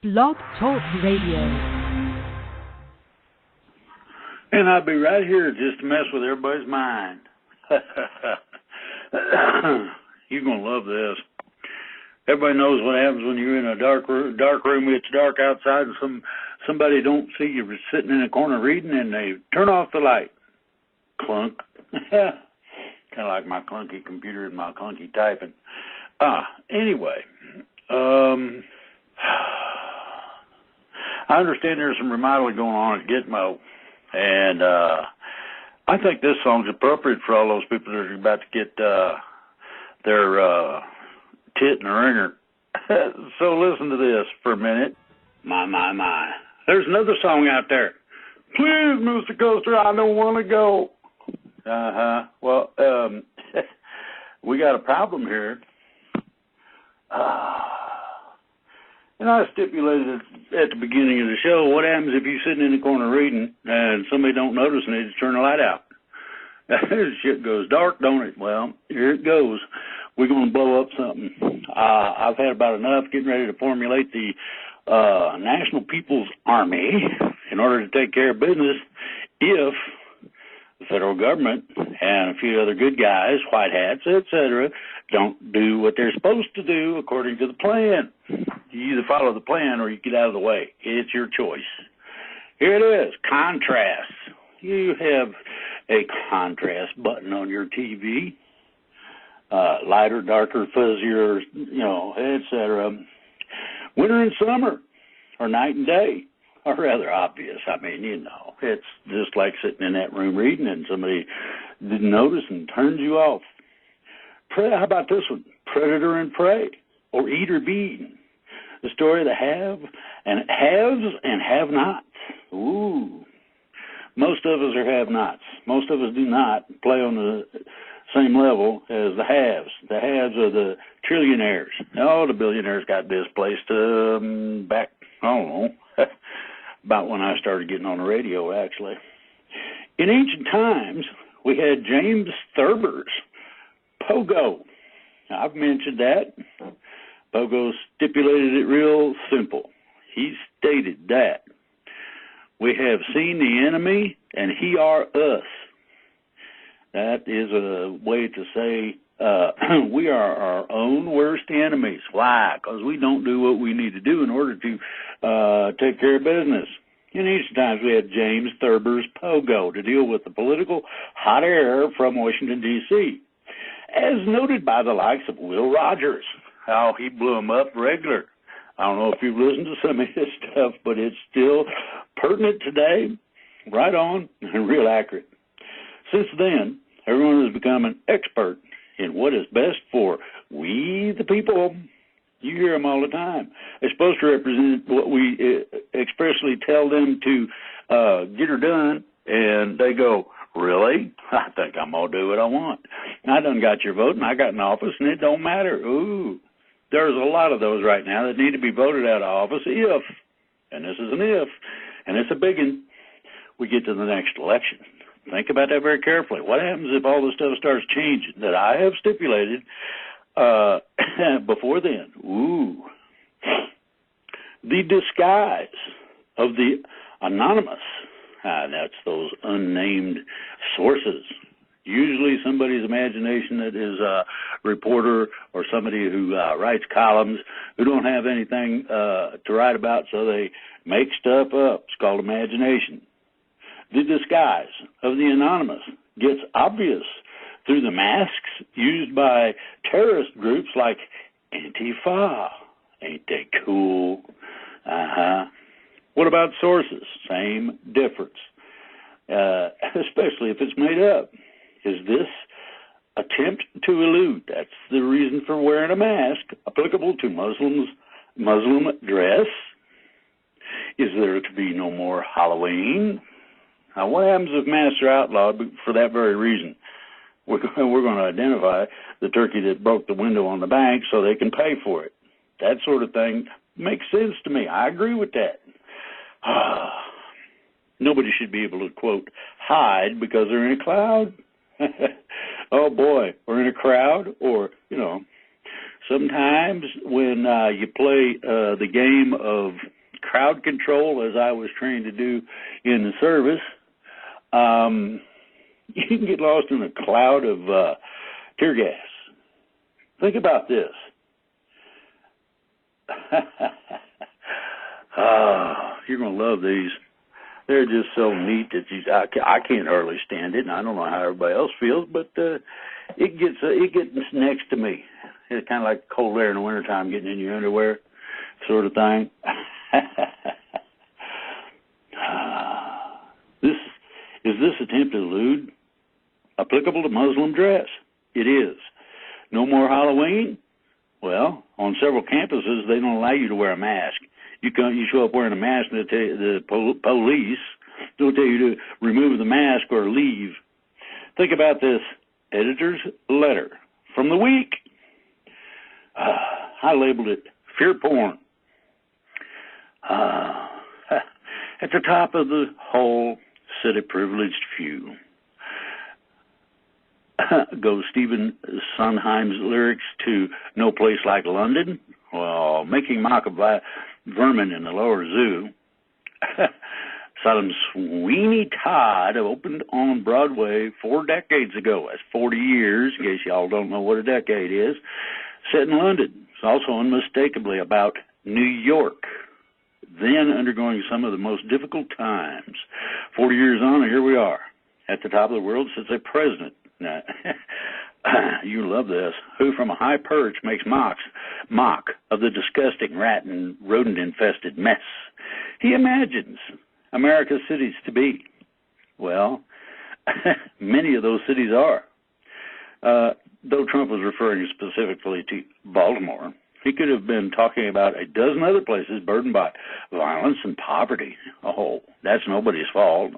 Blog Talk Radio. And I'll be right here just to mess with everybody's mind. You're going to love this. Everybody knows what happens when you're in a dark room. It's dark outside, and somebody don't see you sitting in a corner reading, and they turn off the light. Clunk. Kind of like my clunky computer and my clunky typing. Anyway, I understand there's some remodeling going on at Gitmo, and I think this song's appropriate for all those people that are about to get their tit in a ringer. So listen to this for a minute. My. There's another song out there. Please, Mr. Coaster, I don't want to go. Well, we got a problem here. And I stipulated at the beginning of the show, what happens if you're sitting in the corner reading and somebody don't notice and they just turn the light out? Shit goes dark, don't it? Well, here it goes. We're going to blow up something. I've had about enough getting ready to formulate the National People's Army in order to take care of business if the federal government and a few other good guys, white hats, etc., don't do what they're supposed to do according to the plan. You either follow the plan or you get out of the way. It's your choice. Here it is, contrast. You have a contrast button on your TV, lighter, darker, fuzzier, etc. Winter and summer, or night and day, are rather obvious. I mean, it's just like sitting in that room reading and somebody didn't notice and turns you off. How about this one? Predator and Prey, or Eat or Be Eaten. The story of the haves and have-nots. Ooh. Most of us are have-nots. Most of us do not play on the same level as the haves. The haves are the trillionaires. Oh, the billionaires got displaced back, I don't know, about when I started getting on the radio, actually. In ancient times, we had James Thurber's Pogo. Now, I've mentioned that. Pogo stipulated it real simple. He stated that we have seen the enemy and he are us. That is a way to say we are our own worst enemies. Why? Because we don't do what we need to do in order to take care of business. In ancient times, we had James Thurber's Pogo to deal with the political hot air from Washington, D.C., as noted by the likes of Will Rogers. How he blew him up regular. I don't know if you've listened to some of his stuff, but it's still pertinent today, right on, and real accurate. Since then, everyone has become an expert in what is best for we the people. You hear them all the time. They're supposed to represent what we expressly tell them to get her done, and they go, really? I think I'm going to do what I want. I done got your vote, and I got in office, and it don't matter. Ooh. There's a lot of those right now that need to be voted out of office if, and this is an if, and it's a big one, we get to the next election. Think about that very carefully. What happens if all this stuff starts changing that I have stipulated before then? Ooh. The disguise of the anonymous, that's those unnamed sources. Usually somebody's imagination that is a reporter or somebody who writes columns who don't have anything to write about, so they make stuff up. It's called imagination. The disguise of the anonymous gets obvious through the masks used by terrorist groups like Antifa. Ain't they cool? What about sources? Same difference, especially if it's made up. Is this attempt to elude? That's the reason for wearing a mask applicable to Muslim dress. Is there to be no more Halloween? Now, what happens if masks are outlawed for that very reason? We're going to identify the turkey that broke the window on the bank so they can pay for it. That sort of thing makes sense to me. I agree with that. Nobody should be able to, quote, hide because they're in a cloud. Oh, boy, or in a crowd, or, Sometimes when you play the game of crowd control, as I was trained to do in the service, you can get lost in a cloud of tear gas. Think about this. You're going to love these. They're just so neat that I can't hardly stand it, and I don't know how everybody else feels, but it gets next to me. It's kind of like cold air in the wintertime getting in your underwear sort of thing. Is this attempted lewd applicable to Muslim dress? It is. No more Halloween? Well, on several campuses, they don't allow you to wear a mask. You show up wearing a mask, and the police don't tell you to remove the mask or leave. Think about this editor's letter from the week. I labeled it fear porn. At the top of the whole city privileged few goes Stephen Sondheim's lyrics to No Place Like London, while making mock of vermin in the lower zoo. Some Sweeney Todd opened on Broadway 4 decades ago. That's 40 years, in case y'all don't know what a decade is. Set in London. It's also unmistakably about New York, then undergoing some of the most difficult times. 40 years on, and here we are, at the top of the world since a president. Now, you love this. Who from a high perch makes mock of the disgusting rat and rodent-infested mess he imagines America's cities to be. Well, many of those cities are. Though Trump was referring specifically to Baltimore, he could have been talking about a dozen other places burdened by violence and poverty. Oh, that's nobody's fault.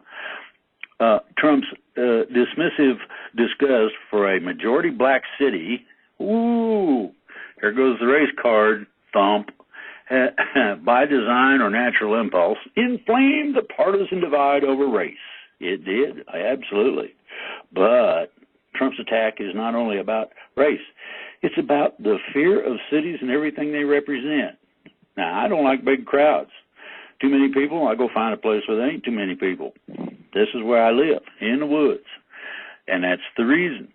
Trump's dismissive disgust for a majority black city, ooh, here goes the race card, thump, by design or natural impulse, inflamed the partisan divide over race. It did, absolutely. But Trump's attack is not only about race, it's about the fear of cities and everything they represent. Now, I don't like big crowds. Too many people, I go find a place where there ain't too many people. This is where I live, in the woods. And that's the reason,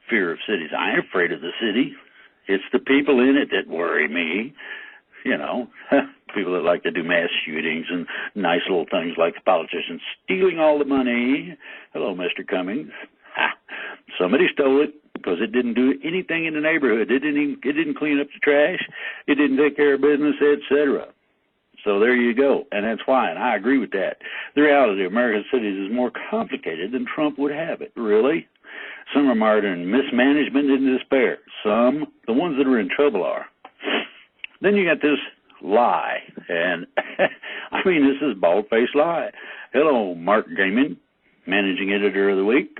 fear of cities. I ain't afraid of the city. It's the people in it that worry me. You know, people that like to do mass shootings and nice little things like the politicians stealing all the money. Hello, Mr. Cummings. Ha. Somebody stole it because it didn't do anything in the neighborhood. It didn't clean up the trash. It didn't take care of business, etc. So there you go, and that's why, and I agree with that. The reality of American cities is more complicated than Trump would have it, really. Some are marred in mismanagement and despair. Some, the ones that are in trouble are. Then you got this lie, and I mean, this is bald-faced lie. Hello, Mark Gaiman, managing editor of the week.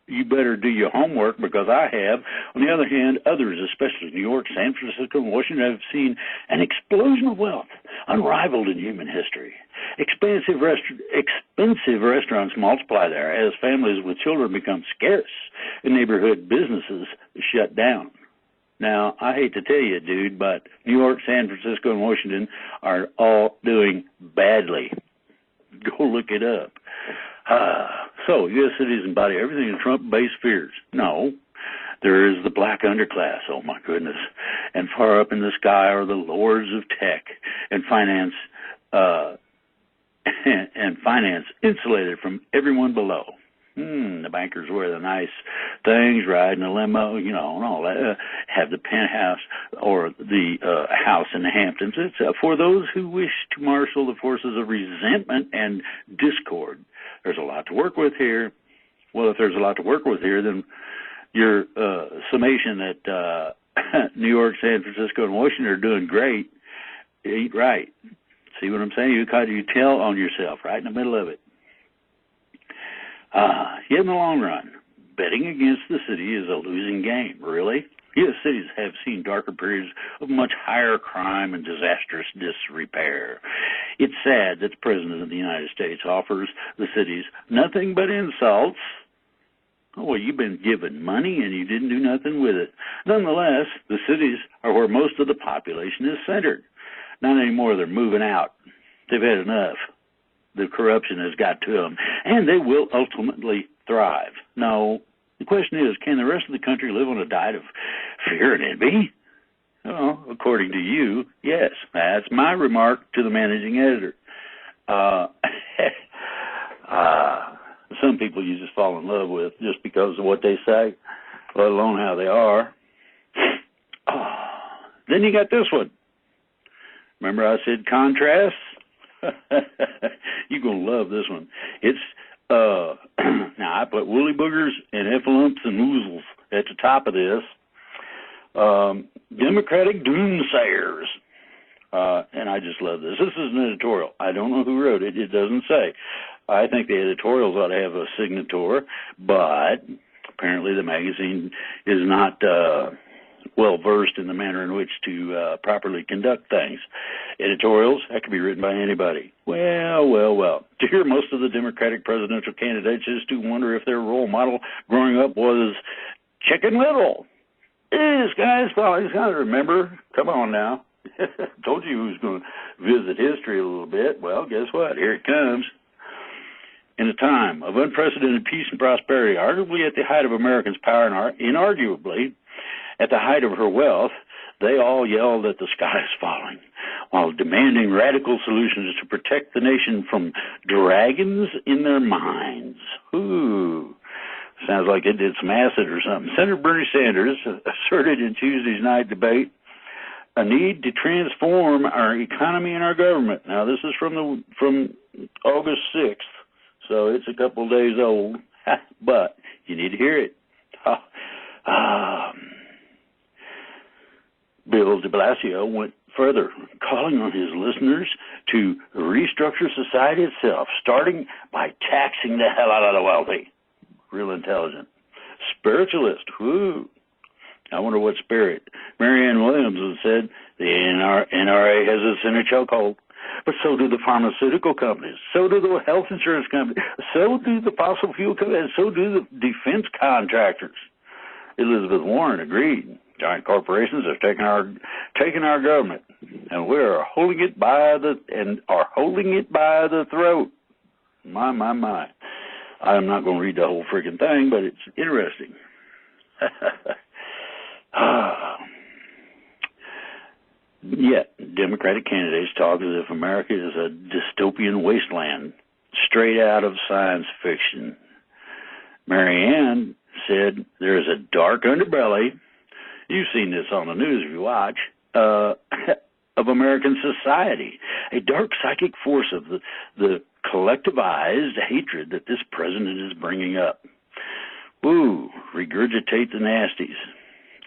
You better do your homework because I have. On the other hand, others, especially New York, San Francisco, and Washington, have seen an explosion of wealth unrivaled in human history. Expensive restaurants multiply there as families with children become scarce and neighborhood businesses shut down. Now, I hate to tell you, dude, but New York, San Francisco, and Washington are all doing badly. Go look it up. So, U.S. cities embody everything in Trump-based fears. No, there is the black underclass, oh my goodness, and far up in the sky are the lords of tech and finance, insulated from everyone below. The bankers wear the nice things, ride in a limo, you know, and all that, have the penthouse or the house in the Hamptons. It's for those who wish to marshal the forces of resentment and discord. There's a lot to work with here. Well, if there's a lot to work with here, then your summation that New York, San Francisco, and Washington are doing great ain't right. See what I'm saying? You tell on yourself right in the middle of it. Yet in the long run, betting against the city is a losing game, really. Yes, cities have seen darker periods of much higher crime and disastrous disrepair. It's sad that the President of the United States offers the cities nothing but insults Oh, well, you've been given money and you didn't do nothing with it. Nonetheless, the cities are where most of the population is centered. Not anymore. They're moving out. They've had enough. The corruption has got to them, and they will ultimately thrive. No, the question is, can the rest of the country live on a diet of fear and envy? Well, according to you, yes. That's my remark to the managing editor. Some people you just fall in love with just because of what they say, let alone how they are. Then you got this one. Remember I said contrasts? You're going to love this one. It's, now I put woolly boogers and efflumps and oozles at the top of this. Democratic doomsayers. And I just love this. This is an editorial. I don't know who wrote it. It doesn't say. I think the editorials ought to have a signator, but apparently the magazine is not well versed in the manner in which to properly conduct things. Editorials, that could be written by anybody. Well. To hear most of the Democratic presidential candidates is to wonder if their role model growing up was Chicken Little. This guy's probably got to remember. Come on now. Told you who's going to visit history a little bit. Well, guess what? Here it comes. In a time of unprecedented peace and prosperity, arguably at the height of Americans' power and inarguably at the height of her wealth, they all yelled that the sky is falling while demanding radical solutions to protect the nation from dragons in their minds. Ooh, sounds like it did some acid or something. Senator Bernie Sanders asserted in Tuesday's night debate a need to transform our economy and our government. Now, this is from August 6th, so it's a couple of days old, but you need to hear it. Bill de Blasio went further, calling on his listeners to restructure society itself, starting by taxing the hell out of the wealthy. Real intelligent. Spiritualist, whoo. I wonder what spirit. Marianne Williams has said the NRA has us in a chokehold, but so do the pharmaceutical companies, so do the health insurance companies, so do the fossil fuel companies, so do the defense contractors. Elizabeth Warren agreed. Giant corporations have taken our government, and we are holding it by the throat. My. I am not going to read the whole freaking thing, but it's interesting. Yet, Democratic candidates talk as if America is a dystopian wasteland, straight out of science fiction. Marianne said there is a dark underbelly, you've seen this on the news if you watch, of American society, a dark psychic force of the collectivized hatred that this president is bringing up. Ooh, regurgitate the nasties.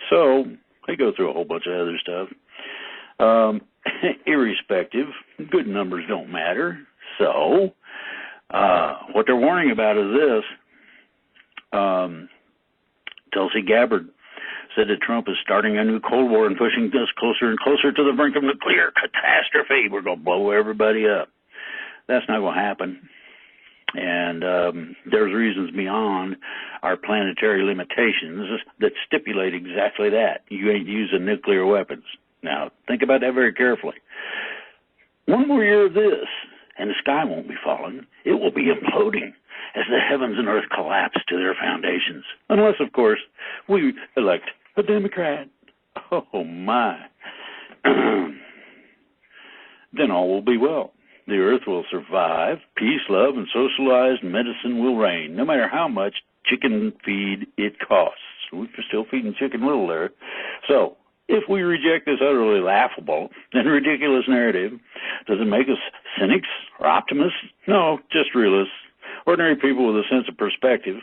So, they go through a whole bunch of other stuff. Irrespective, good numbers don't matter. So, what they're warning about is this. Tulsi Gabbard said that Trump is starting a new Cold War and pushing us closer and closer to the brink of nuclear catastrophe. We're going to blow everybody up. That's not going to happen. And there's reasons beyond our planetary limitations that stipulate exactly that. You ain't using nuclear weapons. Now, think about that very carefully. One more year of this, and the sky won't be falling. It will be imploding as the heavens and earth collapse to their foundations. Unless, of course, we elect a Democrat. Oh, my. Then all will be well. The earth will survive, peace, love, and socialized medicine will reign, no matter how much chicken feed it costs. We're still feeding Chicken Little there. So, if we reject this utterly laughable and ridiculous narrative, does it make us cynics or optimists? No, just realists, ordinary people with a sense of perspective,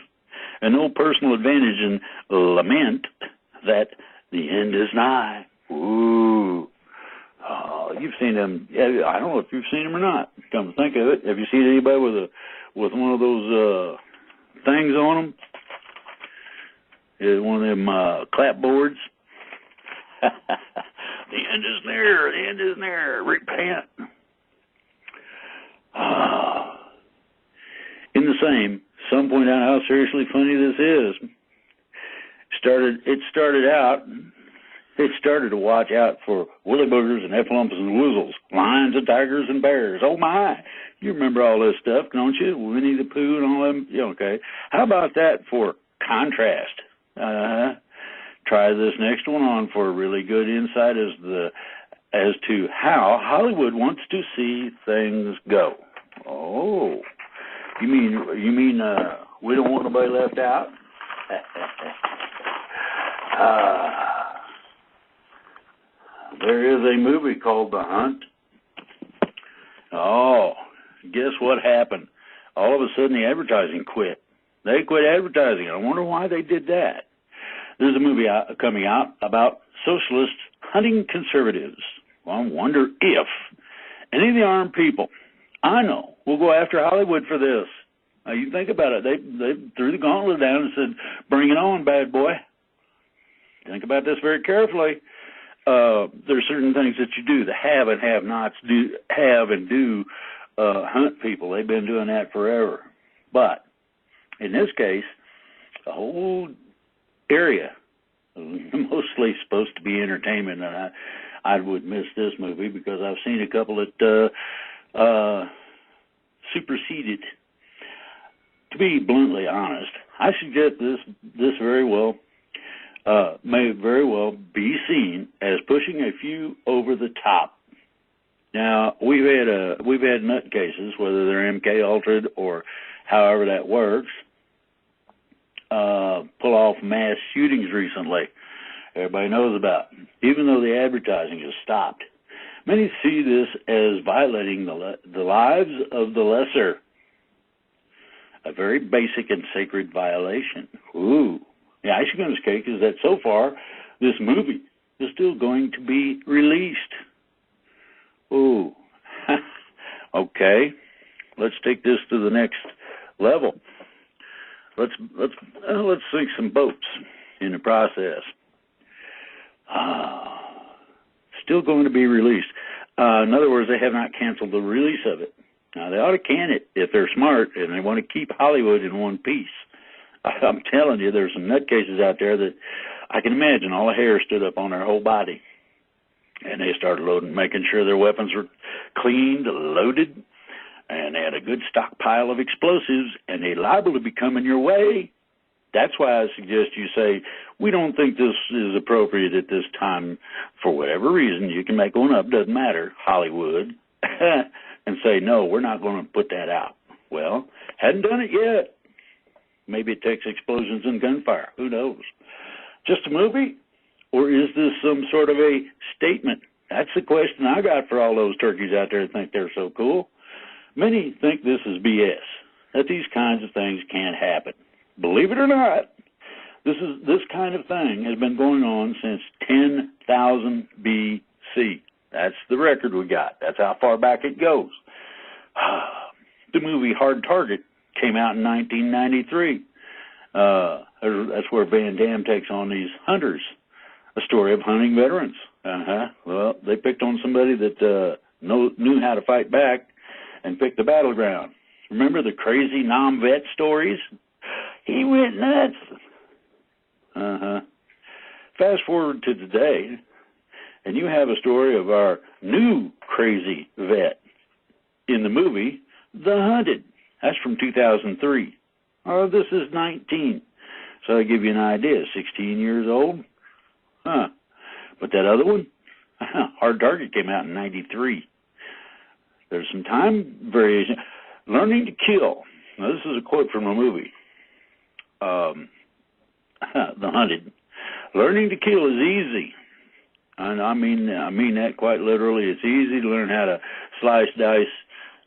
and no personal advantage in lament that the end is nigh. Ooh. Oh, you've seen them. I don't know if you've seen them or not. Come to think of it, have you seen anybody with one of those things on them? One of them clapboards. The end is near. The end is near. Repent. In the same some point out how seriously funny this is. It started to watch out for woolly boogers and heffalumps and woozles, lions and tigers and bears. Oh my! You remember all this stuff, don't you? Winnie the Pooh and all them. Yeah, okay. How about that for contrast? Try this next one on for a really good insight as to how Hollywood wants to see things go. Oh, you mean we don't want nobody left out? There is a movie called The Hunt. Oh, guess what happened? All of a sudden the advertising quit. They quit advertising. I wonder why they did that. There's a movie coming out about socialists hunting conservatives. Well, I wonder if any of the armed people I know will go after Hollywood for this. Now, you think about it. They threw the gauntlet down and said, bring it on, bad boy. Think about this very carefully. There's certain things that you do. The have and have-nots have and do hunt people. They've been doing that forever. But in this case, the whole area, mostly supposed to be entertainment, and I would miss this movie because I've seen a couple that superseded. To be bluntly honest, I suggest this very well may very well be seen as pushing a few over the top. Now we've had nut cases, whether they're MK Ultra or however that works, pull off mass shootings recently. Everybody knows about. Even though the advertising has stopped, many see this as violating the lives of the lesser. A very basic and sacred violation. Ooh. The icing on this cake is that so far, this movie is still going to be released. Ooh. Okay. Let's take this to the next level. Let's sink some boats in the process. Still going to be released. In other words, they have not canceled the release of it. Now, they ought to can it if they're smart and they want to keep Hollywood in one piece. I'm telling you, there's some nutcases out there that I can imagine all the hair stood up on their whole body. And they started making sure their weapons were cleaned, loaded, and they had a good stockpile of explosives, and they're liable to be coming your way. That's why I suggest you say, we don't think this is appropriate at this time for whatever reason. You can make one up, doesn't matter, Hollywood. And say, no, we're not going to put that out. Well, hadn't done it yet. Maybe it takes explosions and gunfire. Who knows? Just a movie? Or is this some sort of a statement? That's the question I got for all those turkeys out there that think they're so cool. Many think this is BS, that these kinds of things can't happen. Believe it or not, this kind of thing has been going on since 10,000 BC. That's the record we got. That's how far back it goes. The movie Hard Target came out in 1993. That's where Van Damme takes on these hunters, a story of hunting veterans. Well, they picked on somebody that knew how to fight back and picked the battleground. Remember the crazy non-vet stories? He went nuts. Fast forward to today, and you have a story of our new crazy vet in the movie, The Hunted. That's from 2003. Oh, this is 19. So I give you an idea, 16 years old. But that other one, Hard Target, came out in 93. There's some time variation. Learning to kill. Now, this is a quote from a movie, The Hunted. Learning to kill is easy. And I mean that quite literally. It's easy to learn how to slice, dice,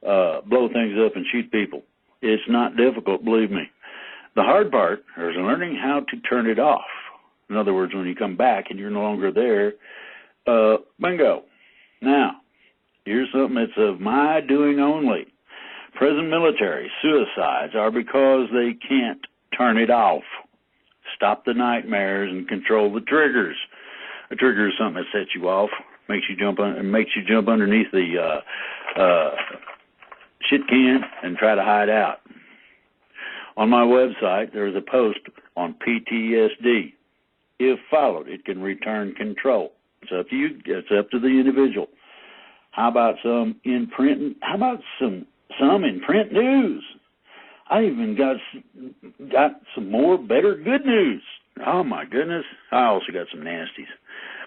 blow things up, and shoot people. It's not difficult, believe me. The hard part is learning how to turn it off. In other words, when you come back and you're no longer there, bingo. Now, here's something that's of my doing only. Present military suicides are because they can't turn it off. Stop the nightmares and control the triggers. A trigger is something that sets you off, makes you jump underneath the shit can and try to hide out. On my website, there is a post on PTSD. If followed, it can return control. It's up to you. It's up to the individual. How about some in print? How about some in print news? I even got some more better good news. Oh my goodness! I also got some nasties.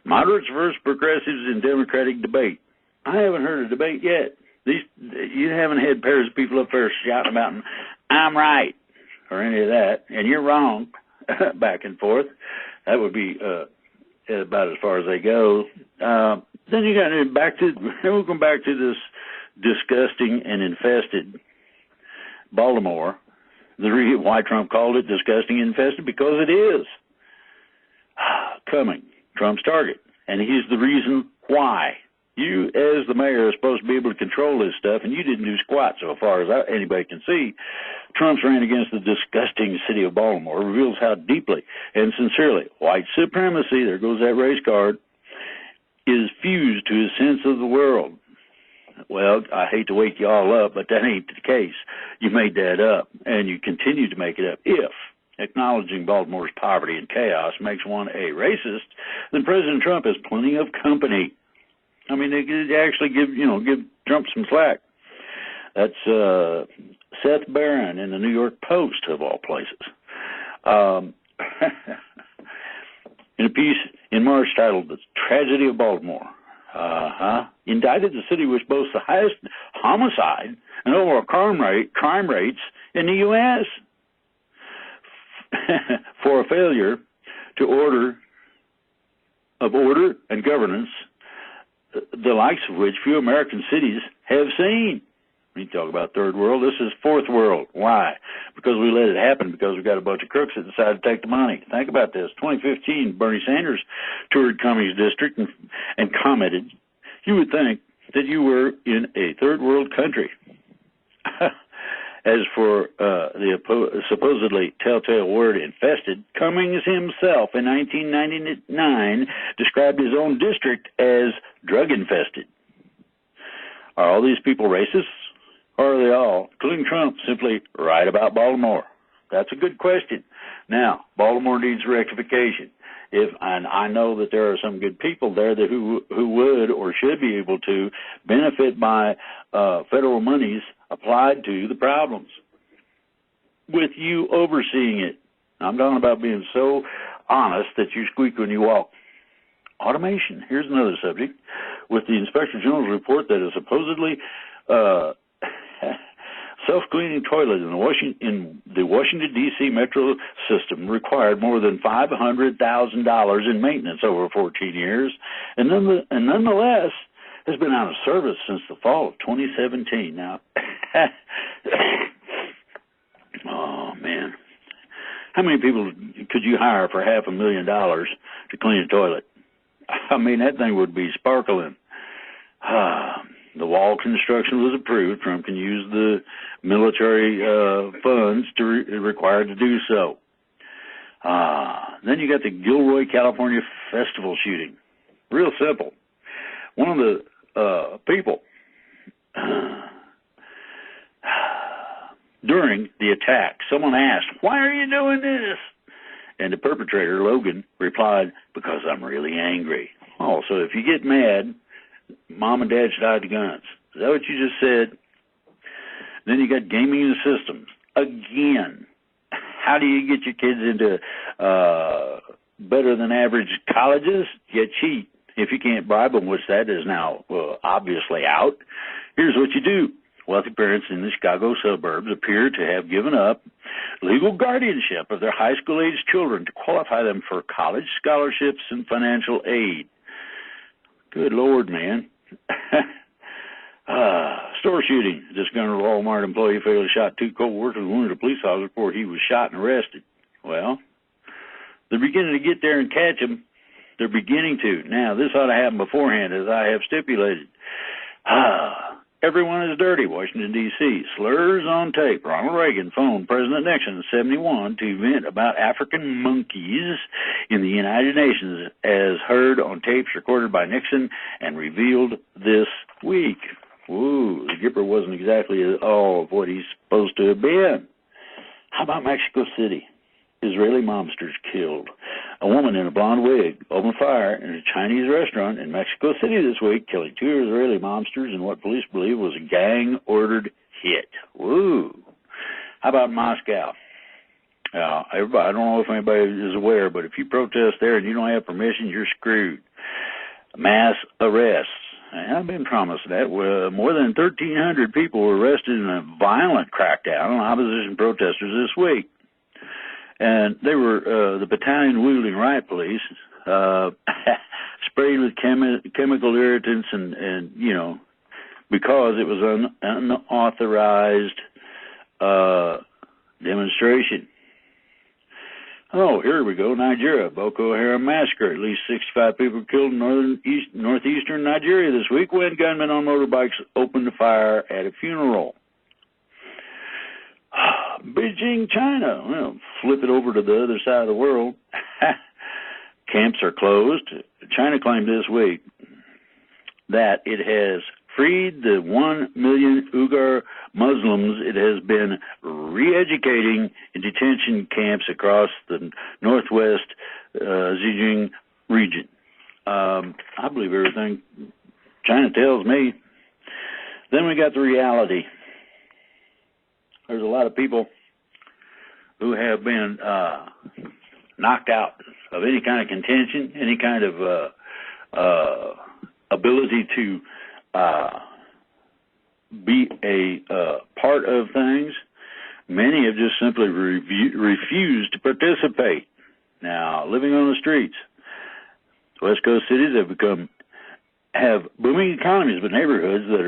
Moderates versus progressives in Democratic debate. I haven't heard a debate yet. You haven't had pairs of people up there shouting about "I'm right" or any of that, and you're wrong, back and forth. That would be about as far as they go. Then you got we'll come back to this disgusting and infested Baltimore. The reason why Trump called it disgusting and infested, because it is coming Trump's target, and he's the reason why. You, as the mayor, are supposed to be able to control this stuff, and you didn't do squat so far as anybody can see. Trump's ran against the disgusting city of Baltimore reveals how deeply and sincerely white supremacy, there goes that race card, is fused to his sense of the world. Well, I hate to wake you all up, but that ain't the case. You made that up, and you continue to make it up. If acknowledging Baltimore's poverty and chaos makes one a racist, then President Trump has plenty of company. I mean, they actually give Trump some slack. That's Seth Barron in the New York Post, of all places. In a piece in March titled "The Tragedy of Baltimore," indicted the city which boasts the highest homicide and overall crime rates in the U.S. for a failure to order and governance, the likes of which few American cities have seen. You talk about third world, this is fourth world. Why? Because we let it happen, because we got a bunch of crooks that decided to take the money. Think about this. 2015, Bernie Sanders toured Cummings District and commented, "You would think that you were in a third world country." As for the supposedly telltale word infested, Cummings himself in 1999 described his own district as drug-infested. Are all these people racists? Or are they all, including Trump, simply right about Baltimore? That's a good question. Now, Baltimore needs rectification. And I know that there are some good people there who would or should be able to benefit by federal monies applied to the problems, with you overseeing it. I'm talking about being so honest that you squeak when you walk. Automation. Here's another subject. With the Inspector General's report that a supposedly self-cleaning toilet in the Washington, D.C. metro system required more than $500,000 in maintenance over 14 years, and nonetheless has been out of service since the fall of 2017. Now, oh, man. How many people could you hire for $500,000 to clean a toilet? I mean, that thing would be sparkling. The wall construction was approved. Trump can use the military funds required to do so. Then you got the Gilroy, California festival shooting. Real simple. One of the people during the attack, someone asked, "Why are you doing this?" And the perpetrator, Logan, replied, "Because I'm really angry." Oh, so if you get mad, Mom and Dad should hide the guns. Is that what you just said? Then you got gaming the systems. Again, how do you get your kids into better than average colleges? You cheat. If you can't bribe them, which that is now obviously out, here's what you do. Wealthy parents in the Chicago suburbs appear to have given up legal guardianship of their high school-aged children to qualify them for college scholarships and financial aid. Good Lord, man. Store shooting. Disgruntled Walmart employee fatally shot 2 co-workers and wounded a police officer before he was shot and arrested. Well, they're beginning to get there and catch him. They're beginning to. Now, this ought to happen beforehand, as I have stipulated. Everyone is dirty, Washington, D.C. Slurs on tape. Ronald Reagan phoned President Nixon in 1971 to vent about African monkeys in the United Nations, as heard on tapes recorded by Nixon and revealed this week. Ooh, the Gipper wasn't exactly all of what he's supposed to have been. How about Mexico City? Israeli mobsters killed. A woman in a blonde wig opened fire in a Chinese restaurant in Mexico City this week, killing 2 Israeli mobsters in what police believe was a gang-ordered hit. Woo! How about Moscow? Everybody, I don't know if anybody is aware, but if you protest there and you don't have permission, you're screwed. Mass arrests. I've been promised that. More than 1,300 people were arrested in a violent crackdown on opposition protesters this week. And they were the battalion-wielding riot police sprayed with chemical irritants and because it was an unauthorized demonstration. Oh, here we go. Nigeria, Boko Haram massacre. At least 65 people killed in northeastern Nigeria this week when gunmen on motorbikes opened fire at a funeral. Beijing, China. Well, flip it over to the other side of the world. Camps are closed. China claimed this week that it has freed the 1 million Uyghur Muslims it has been re-educating in detention camps across the northwest Xinjiang region. I believe everything China tells me. Then we got the reality. There's a lot of people who have been knocked out of any kind of contention, any kind of ability to be a part of things. Many have just simply refused to participate. Now, living on the streets, West Coast cities have booming economies, but neighborhoods that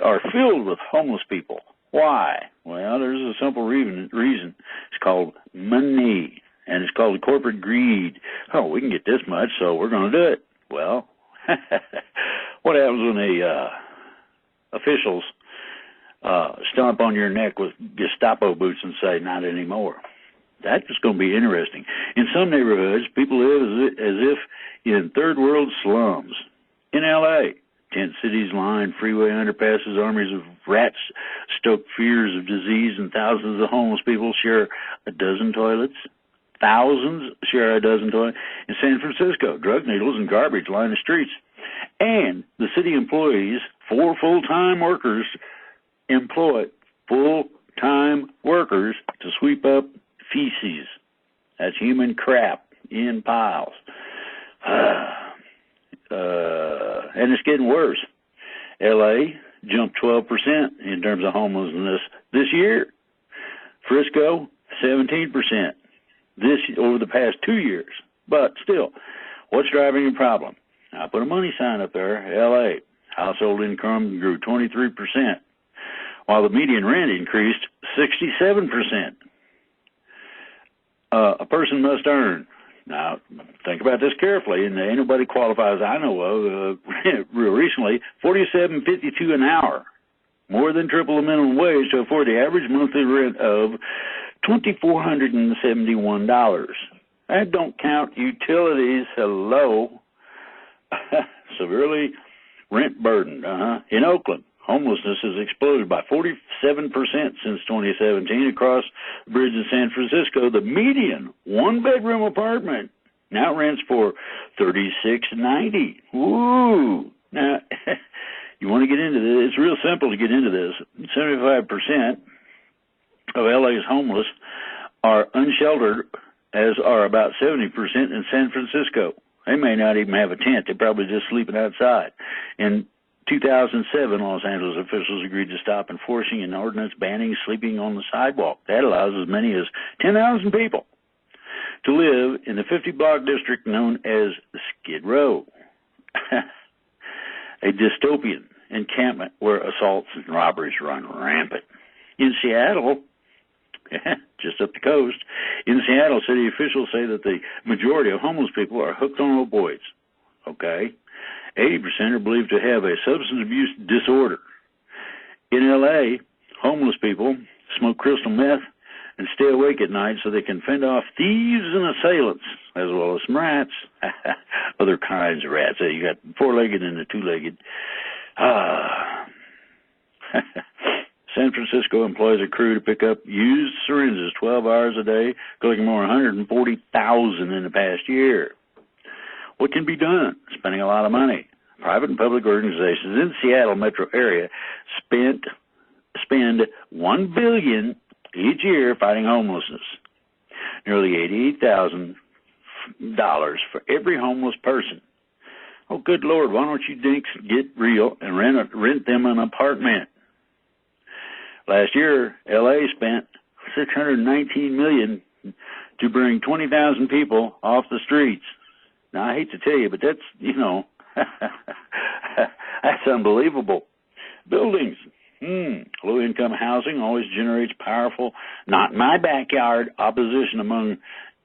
are filled with homeless people. Why? Well, there's a simple reason. It's called money, and it's called corporate greed. Oh, we can get this much, so we're going to do it. Well, what happens when the officials stomp on your neck with Gestapo boots and say, not anymore? That's just going to be interesting. In some neighborhoods, people live as if in third world slums. In L.A., tent cities line freeway underpasses, armies of rats stoke fears of disease, and thousands of homeless people share a dozen toilets. Thousands share a dozen toilets. In San Francisco, drug needles and garbage line the streets. And the city employees, 4 full-time workers, employ full-time workers to sweep up feces. That's human crap in piles. And it's getting worse. L.A. jumped 12% in terms of homelessness this year. Frisco, 17% over the past 2 years. But still, what's driving the problem? I put a money sign up there. L.A. household income grew 23%, while the median rent increased 67%. A person must earn. Now, think about this carefully, and ain't nobody qualifies I know of real recently, $47.52 an hour, more than triple the minimum wage to afford the average monthly rent of $2,471. That don't count utilities. Hello. Severely rent burdened. In Oakland, homelessness has exploded by 47% since 2017 across the bridge in San Francisco. The median one-bedroom apartment now rents for $36.90. Woo! Now, you want to get into this? It's real simple to get into this. 75% of LA's homeless are unsheltered, as are about 70% in San Francisco. They may not even have a tent. They're probably just sleeping outside. In 2007, Los Angeles officials agreed to stop enforcing an ordinance banning sleeping on the sidewalk. That allows as many as 10,000 people to live in the 50-block district known as Skid Row, a dystopian encampment where assaults and robberies run rampant. In Seattle, just up the coast, in Seattle, city officials say that the majority of homeless people are hooked on opioids. Okay? 80% are believed to have a substance abuse disorder. In L.A., homeless people smoke crystal meth and stay awake at night so they can fend off thieves and assailants, as well as some rats. Other kinds of rats. You got 4-legged and the 2-legged. San Francisco employs a crew to pick up used syringes 12 hours a day, collecting more than 140,000 in the past year. What can be done? Spending a lot of money. Private and public organizations in the Seattle metro area spend $1 billion each year fighting homelessness. Nearly $88,000 for every homeless person. Oh, good Lord, why don't you dinks get real and rent them an apartment? Last year, L.A. spent $619 million to bring 20,000 people off the streets. Now, I hate to tell you, but that's, that's unbelievable. Buildings. Low-income housing always generates powerful, not in my backyard, opposition among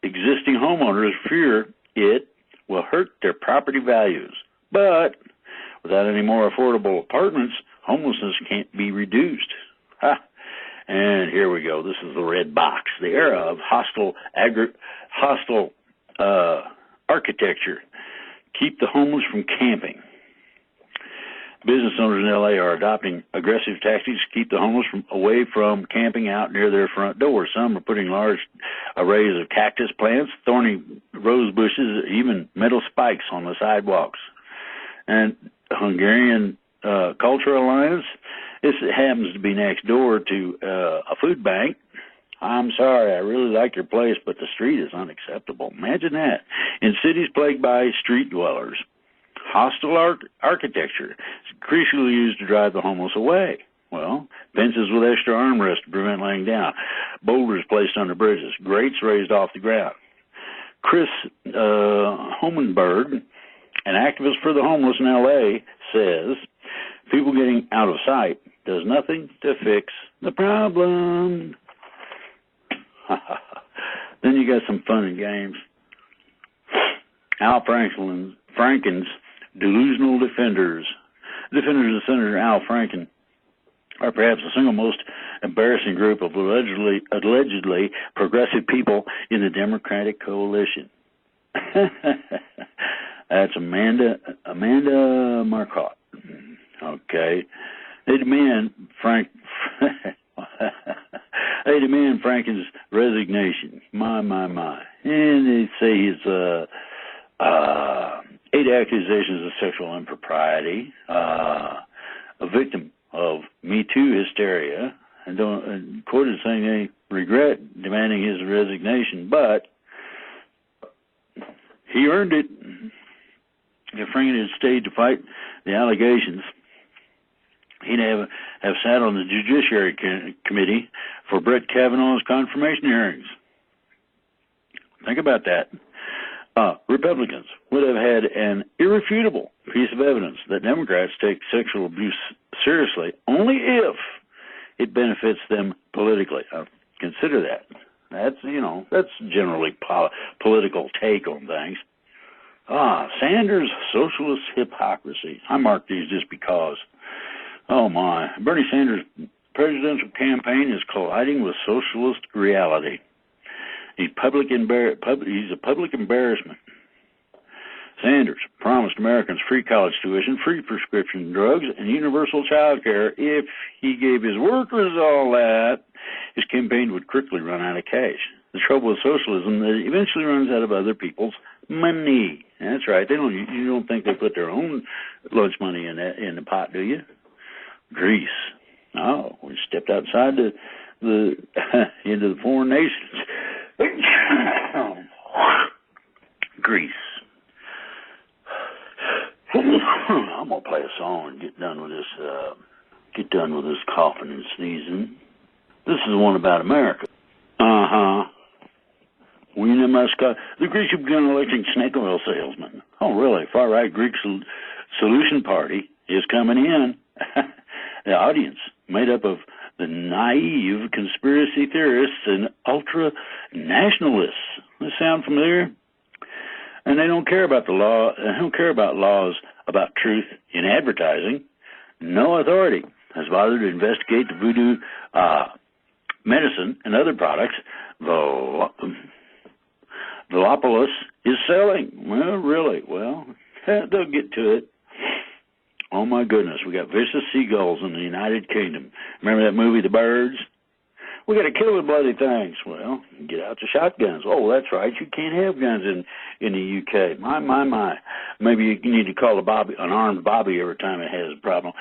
existing homeowners, fear it will hurt their property values. But without any more affordable apartments, homelessness can't be reduced. And here we go. This is the red box, the era of hostile architecture. Keep the homeless from camping. Business owners in L.A. are adopting aggressive tactics to keep the homeless away from camping out near their front door. Some are putting large arrays of cactus plants, thorny rose bushes, even metal spikes on the sidewalks. And Hungarian Culture Alliance, this happens to be next door to a food bank. I'm sorry, I really like your place, but the street is unacceptable. Imagine that. In cities plagued by street dwellers, hostile architecture is increasingly used to drive the homeless away. Well, fences with extra armrests to prevent laying down, boulders placed under bridges, grates raised off the ground. Chris Homenberg, an activist for the homeless in L.A., says people getting out of sight does nothing to fix the problem. Then you got some fun and games. Al Franken's delusional defenders of Senator Al Franken are perhaps the single most embarrassing group of allegedly progressive people in the Democratic coalition. That's Amanda Marcotte. Okay. They demand Franken's resignation. My. And they say he's 8 accusations of sexual impropriety, a victim of Me Too hysteria, and quoted saying they regret demanding his resignation, but he earned it. If Franken had stayed to fight the allegations, he'd have sat on the Judiciary Committee for Brett Kavanaugh's confirmation hearings. Think about that. Republicans would have had an irrefutable piece of evidence that Democrats take sexual abuse seriously only if it benefits them politically. Consider that. That's generally political take on things. Sanders' socialist hypocrisy. I mark these just because. Oh my. Bernie Sanders' presidential campaign is colliding with socialist reality. He's a public embarrassment. Sanders promised Americans free college tuition, free prescription drugs, and universal child care. If he gave his workers all that, his campaign would quickly run out of cash. The trouble with socialism is that it eventually runs out of other people's money. That's right. You don't think they put their own lunch money in the pot, do you? Greece. Oh, we stepped outside into the foreign nations. Greece. I'm gonna play a song and get done with this coughing and sneezing. This is one about America. The Greeks have begun electing snake oil salesmen. Oh, really? Far-right Greek Solution Party is coming in. The audience, made up of the naive conspiracy theorists and ultra-nationalists. Does this sound familiar? And they don't care about the law. They don't care about laws about truth in advertising. No authority has bothered to investigate the voodoo medicine and other products Velopolis is selling. Well, really? Well, they'll get to it. Oh, my goodness. We got vicious seagulls in the United Kingdom. Remember that movie, The Birds? We got to kill the bloody things. Well, get out the shotguns. Oh, that's right. You can't have guns in the UK. My. Maybe you need to call an armed Bobby every time it has a problem.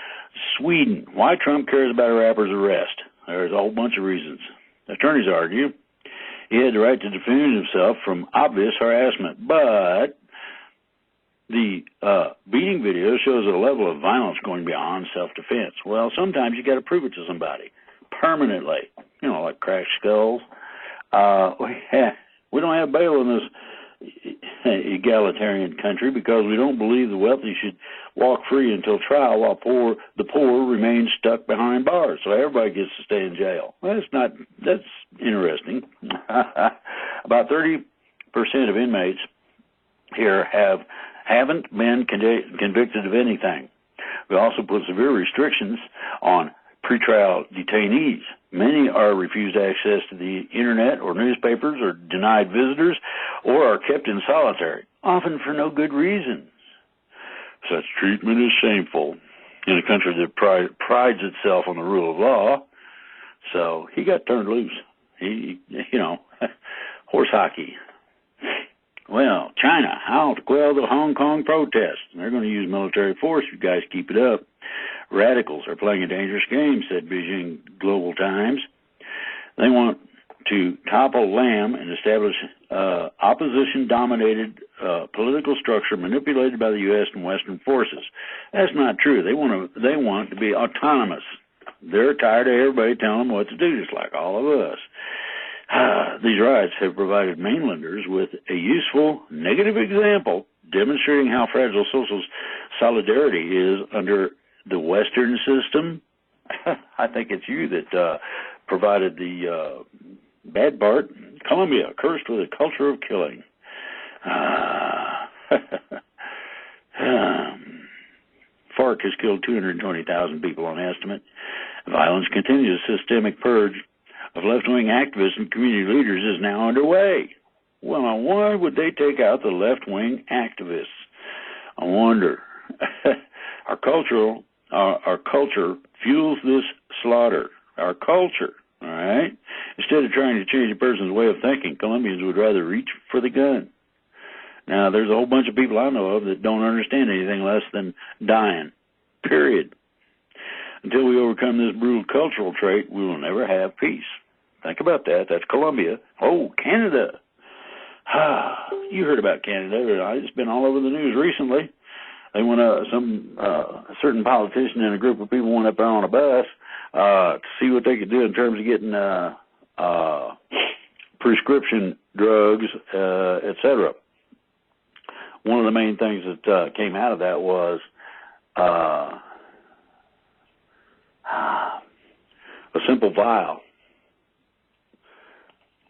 Sweden. Why Trump cares about a rapper's arrest? There's a whole bunch of reasons. Attorneys argue he had the right to defend himself from obvious harassment, but the beating video shows a level of violence going beyond self-defense. Well, sometimes you got to prove it to somebody permanently. You know, like cracked skulls. We don't have bail in this egalitarian country because we don't believe the wealthy should walk free until trial while the poor remain stuck behind bars. So everybody gets to stay in jail. Well, that's interesting. About 30% of inmates here haven't been convicted of anything. We also put severe restrictions on pretrial detainees. Many are refused access to the internet or newspapers, or denied visitors, or are kept in solitary, often for no good reasons. Such treatment is shameful in a country that prides itself on the rule of law. So he got turned loose. Horse hockey. Well, China, how to quell the Hong Kong protests. They're going to use military force. You guys keep it up. Radicals are playing a dangerous game, said Beijing Global Times. They want to topple Lam and establish opposition-dominated political structure manipulated by the U.S. and Western forces. That's not true. They want to be autonomous. They're tired of everybody telling them what to do, just like all of us. These riots have provided mainlanders with a useful negative example demonstrating how fragile social solidarity is under the Western system. I think it's you that provided the bad part. Colombia, cursed with a culture of killing. FARC has killed 220,000 people on estimate. Violence continues. A systemic purge of left-wing activists and community leaders is now underway. Well, now why would they take out the left-wing activists? I wonder. Our culture fuels this slaughter. Our culture, all right? Instead of trying to change a person's way of thinking, Colombians would rather reach for the gun. Now, there's a whole bunch of people I know of that don't understand anything less than dying, period. Until we overcome this brutal cultural trait, we will never have peace. Think about that. That's Colombia. Oh, Canada. You heard about Canada. It's been all over the news recently. They went certain politician and a group of people went up there on a bus to see what they could do in terms of getting prescription drugs, etc. One of the main things that came out of that was a simple vial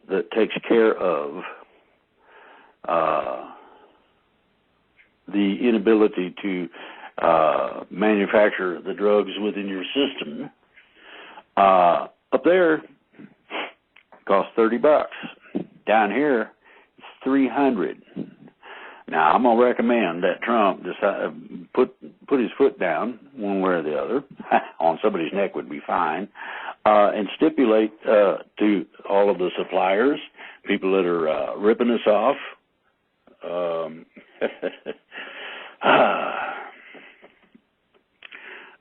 that takes care of the inability to manufacture the drugs within your system. Up there, costs $30. Down here, it's $300. Now, I'm gonna recommend that Trump put his foot down one way or the other. On somebody's neck would be fine, and stipulate to all of the suppliers, people that are ripping us off.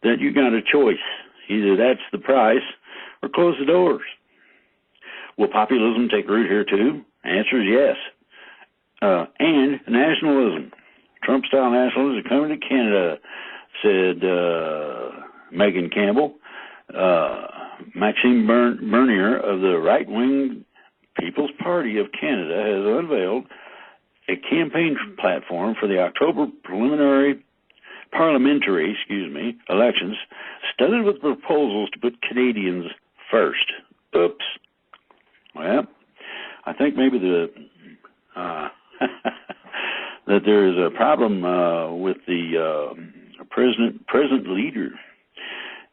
That you got a choice. Either that's the price or close the doors. Will populism take root here too? Answer is yes. And nationalism. Trump-style nationalism coming to Canada, said Megan Campbell. Maxime Bernier of the right-wing People's Party of Canada has unveiled a campaign platform for the October parliamentary elections, studded with proposals to put Canadians first. Oops. Well, I think maybe that there is a problem with the present leader.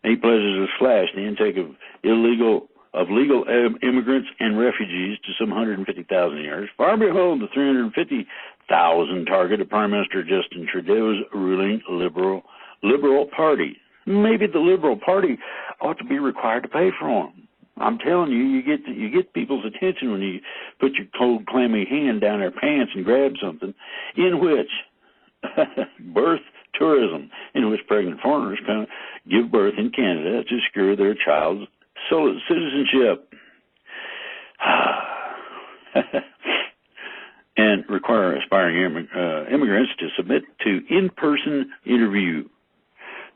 He pledges to slash the intake of legal immigrants and refugees to some 150,000 a year, far below the 350,000 target of Prime Minister Justin Trudeau's ruling Liberal Liberal Party. Maybe the Liberal Party ought to be required to pay for them. I'm telling you, you get people's attention when you put your cold, clammy hand down their pants and grab something, in which birth tourism, in which pregnant foreigners come give birth in Canada to secure their child's citizenship, and require aspiring immigrants to submit to in-person interview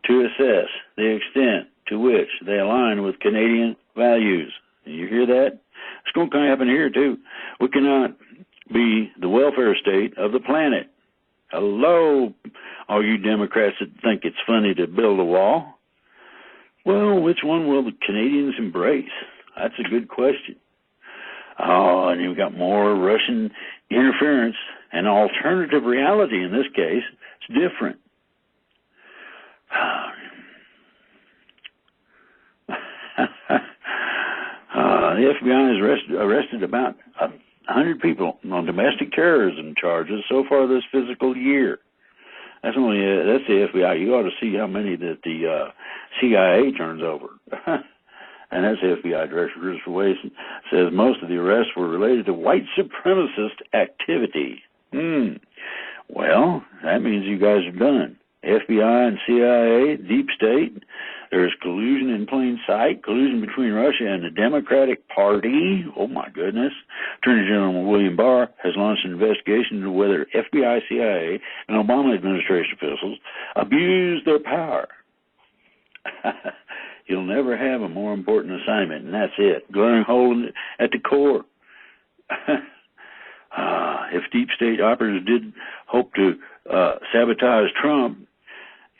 to assess the extent to which they align with Canadian values. You hear that? It's going to happen here, too. We cannot be the welfare state of the planet. Hello, all you Democrats that think it's funny to build a wall. Well, which one will the Canadians embrace? That's a good question. Oh, and you've got more Russian interference and alternative reality in this case. It's different. The FBI has arrested about 100 people on domestic terrorism charges so far this fiscal year. That's the FBI. You ought to see how many that the CIA turns over. And that's FBI Director Christopher Wason says most of the arrests were related to white supremacist activity. Well, that means you guys are done. FBI and CIA, deep state. There's collusion in plain sight, collusion between Russia and the Democratic Party. Oh, my goodness. Attorney General William Barr has launched an investigation into whether FBI, CIA, and Obama administration officials abused their power. You'll never have a more important assignment, and that's it. Glaring hole at the core. If deep state operatives did hope to sabotage Trump,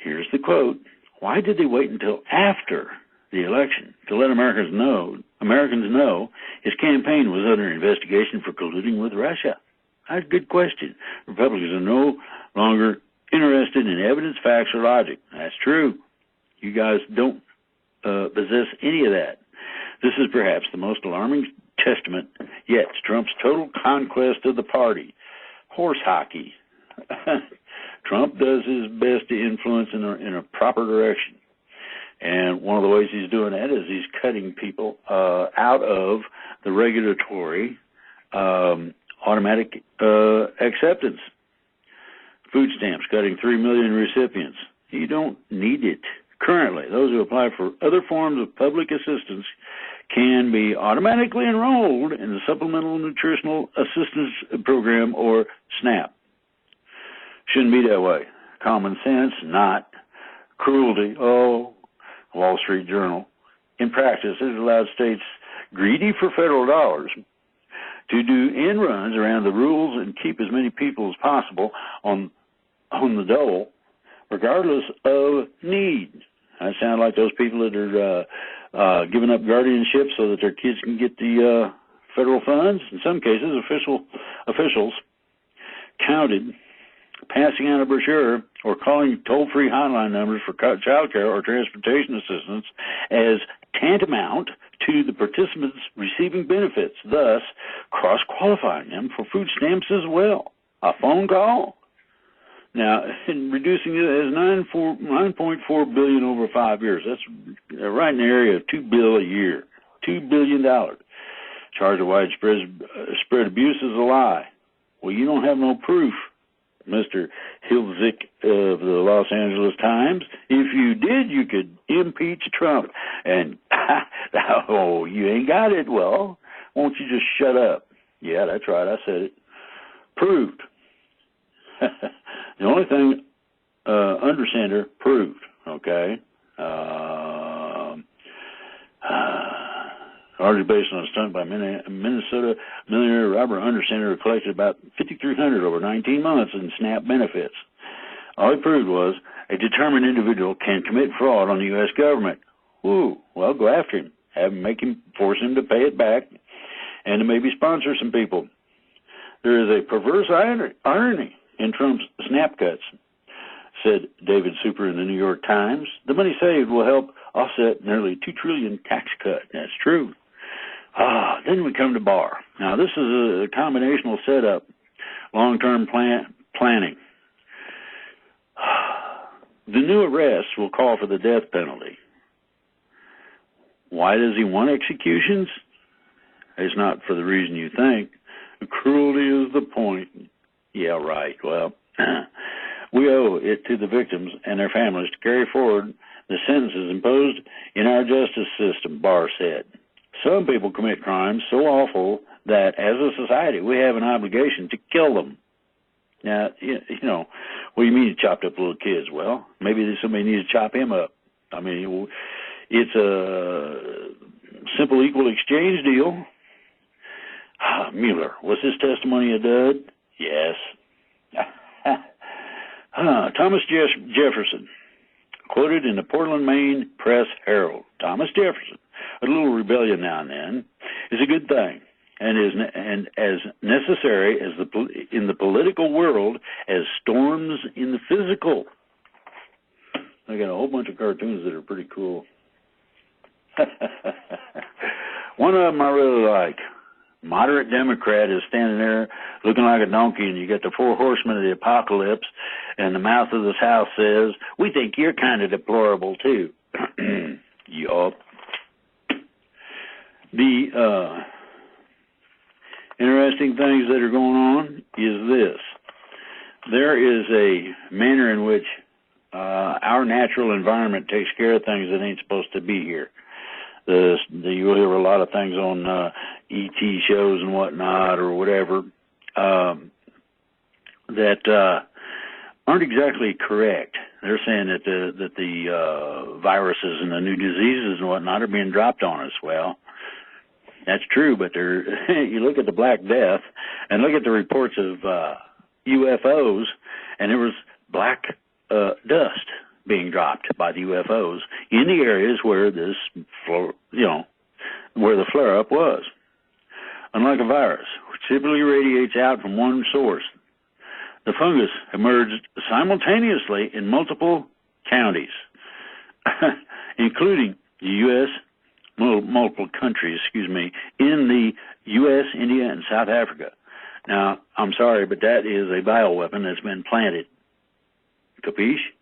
here's the quote: why did they wait until after the election to let Americans know his campaign was under investigation for colluding with Russia? That's a good question. Republicans are no longer interested in evidence, facts, or logic. That's true. You guys don't possess any of that. This is perhaps the most alarming testament yet to Trump's total conquest of the party. Horse hockey. Trump does his best to influence in a proper direction. And one of the ways he's doing that is he's cutting people out of the regulatory automatic acceptance. Food stamps, cutting 3 million recipients. You don't need it. Currently, those who apply for other forms of public assistance can be automatically enrolled in the Supplemental Nutritional Assistance Program, or SNAP. Shouldn't be that way. Common sense, not cruelty. Oh, Wall Street Journal. In practice, it has allowed states greedy for federal dollars to do end runs around the rules and keep as many people as possible on the dole, regardless of need. I sound like those people that are giving up guardianship so that their kids can get the federal funds. In some cases, officials counted passing out a brochure or calling toll-free hotline numbers for child care or transportation assistance as tantamount to the participants receiving benefits, thus cross-qualifying them for food stamps as well. A phone call? Now, in reducing it as $9.4 billion over 5 years. That's right in the area of $2 billion a year. $2 billion. Charge of widespread abuse is a lie. Well, you don't have no proof, Mr. Hilzik of the Los Angeles Times. If you did, you could impeach Trump. And, oh, you ain't got it. Well, won't you just shut up? Yeah, that's right. I said it. Proved. The only thing Undercenter proved, okay, already based on a stunt by Minnesota millionaire Robert Undercenter, who collected about $5,300 over 19 months in SNAP benefits. All he proved was a determined individual can commit fraud on the U.S. government. Woo, well, go after him. Force him to pay it back, and to maybe sponsor some people. There is a perverse irony in Trump's SNAP cuts, said David Super in the New York Times. The money saved will help offset nearly $2 trillion tax cut. That's true. Then we come to Barr. Now, this is a combinational setup, long-term planning. The new arrests will call for the death penalty. Why does he want executions? It's not for the reason you think. Cruelty is the point. Yeah, right. Well, we owe it to the victims and their families to carry forward the sentences imposed in our justice system, Barr said. Some people commit crimes so awful that, as a society, we have an obligation to kill them. Now, you know, what do you mean you chopped up little kids? Well, maybe somebody needs to chop him up. I mean, it's a simple equal exchange deal. Mueller, was his testimony a dud? Yes. Thomas Jefferson, quoted in the Portland, Maine Press Herald. Thomas Jefferson, a little rebellion now and then, is a good thing, and as necessary as in the political world as storms in the physical. I got a whole bunch of cartoons that are pretty cool. One of them I really like. Moderate Democrat is standing there looking like a donkey, and you get the four horsemen of the apocalypse, and the mouth of this house says, "We think you're kind of deplorable, too." Yup. The interesting things that are going on is this. There is a manner in which our natural environment takes care of things that ain't supposed to be here. You'll hear a lot of things on ET shows and whatnot or whatever that aren't exactly correct. They're saying that the viruses and the new diseases and whatnot are being dropped on us. Well, that's true, but you look at the Black Death and look at the reports of UFOs, and there was black dust being dropped by the UFOs in the areas where where the flare-up was. Unlike a virus, which typically radiates out from one source, the fungus emerged simultaneously in multiple counties, including the U.S., multiple countries, in the U.S., India, and South Africa. Now, I'm sorry, but that is a bioweapon that's been planted. Capiche?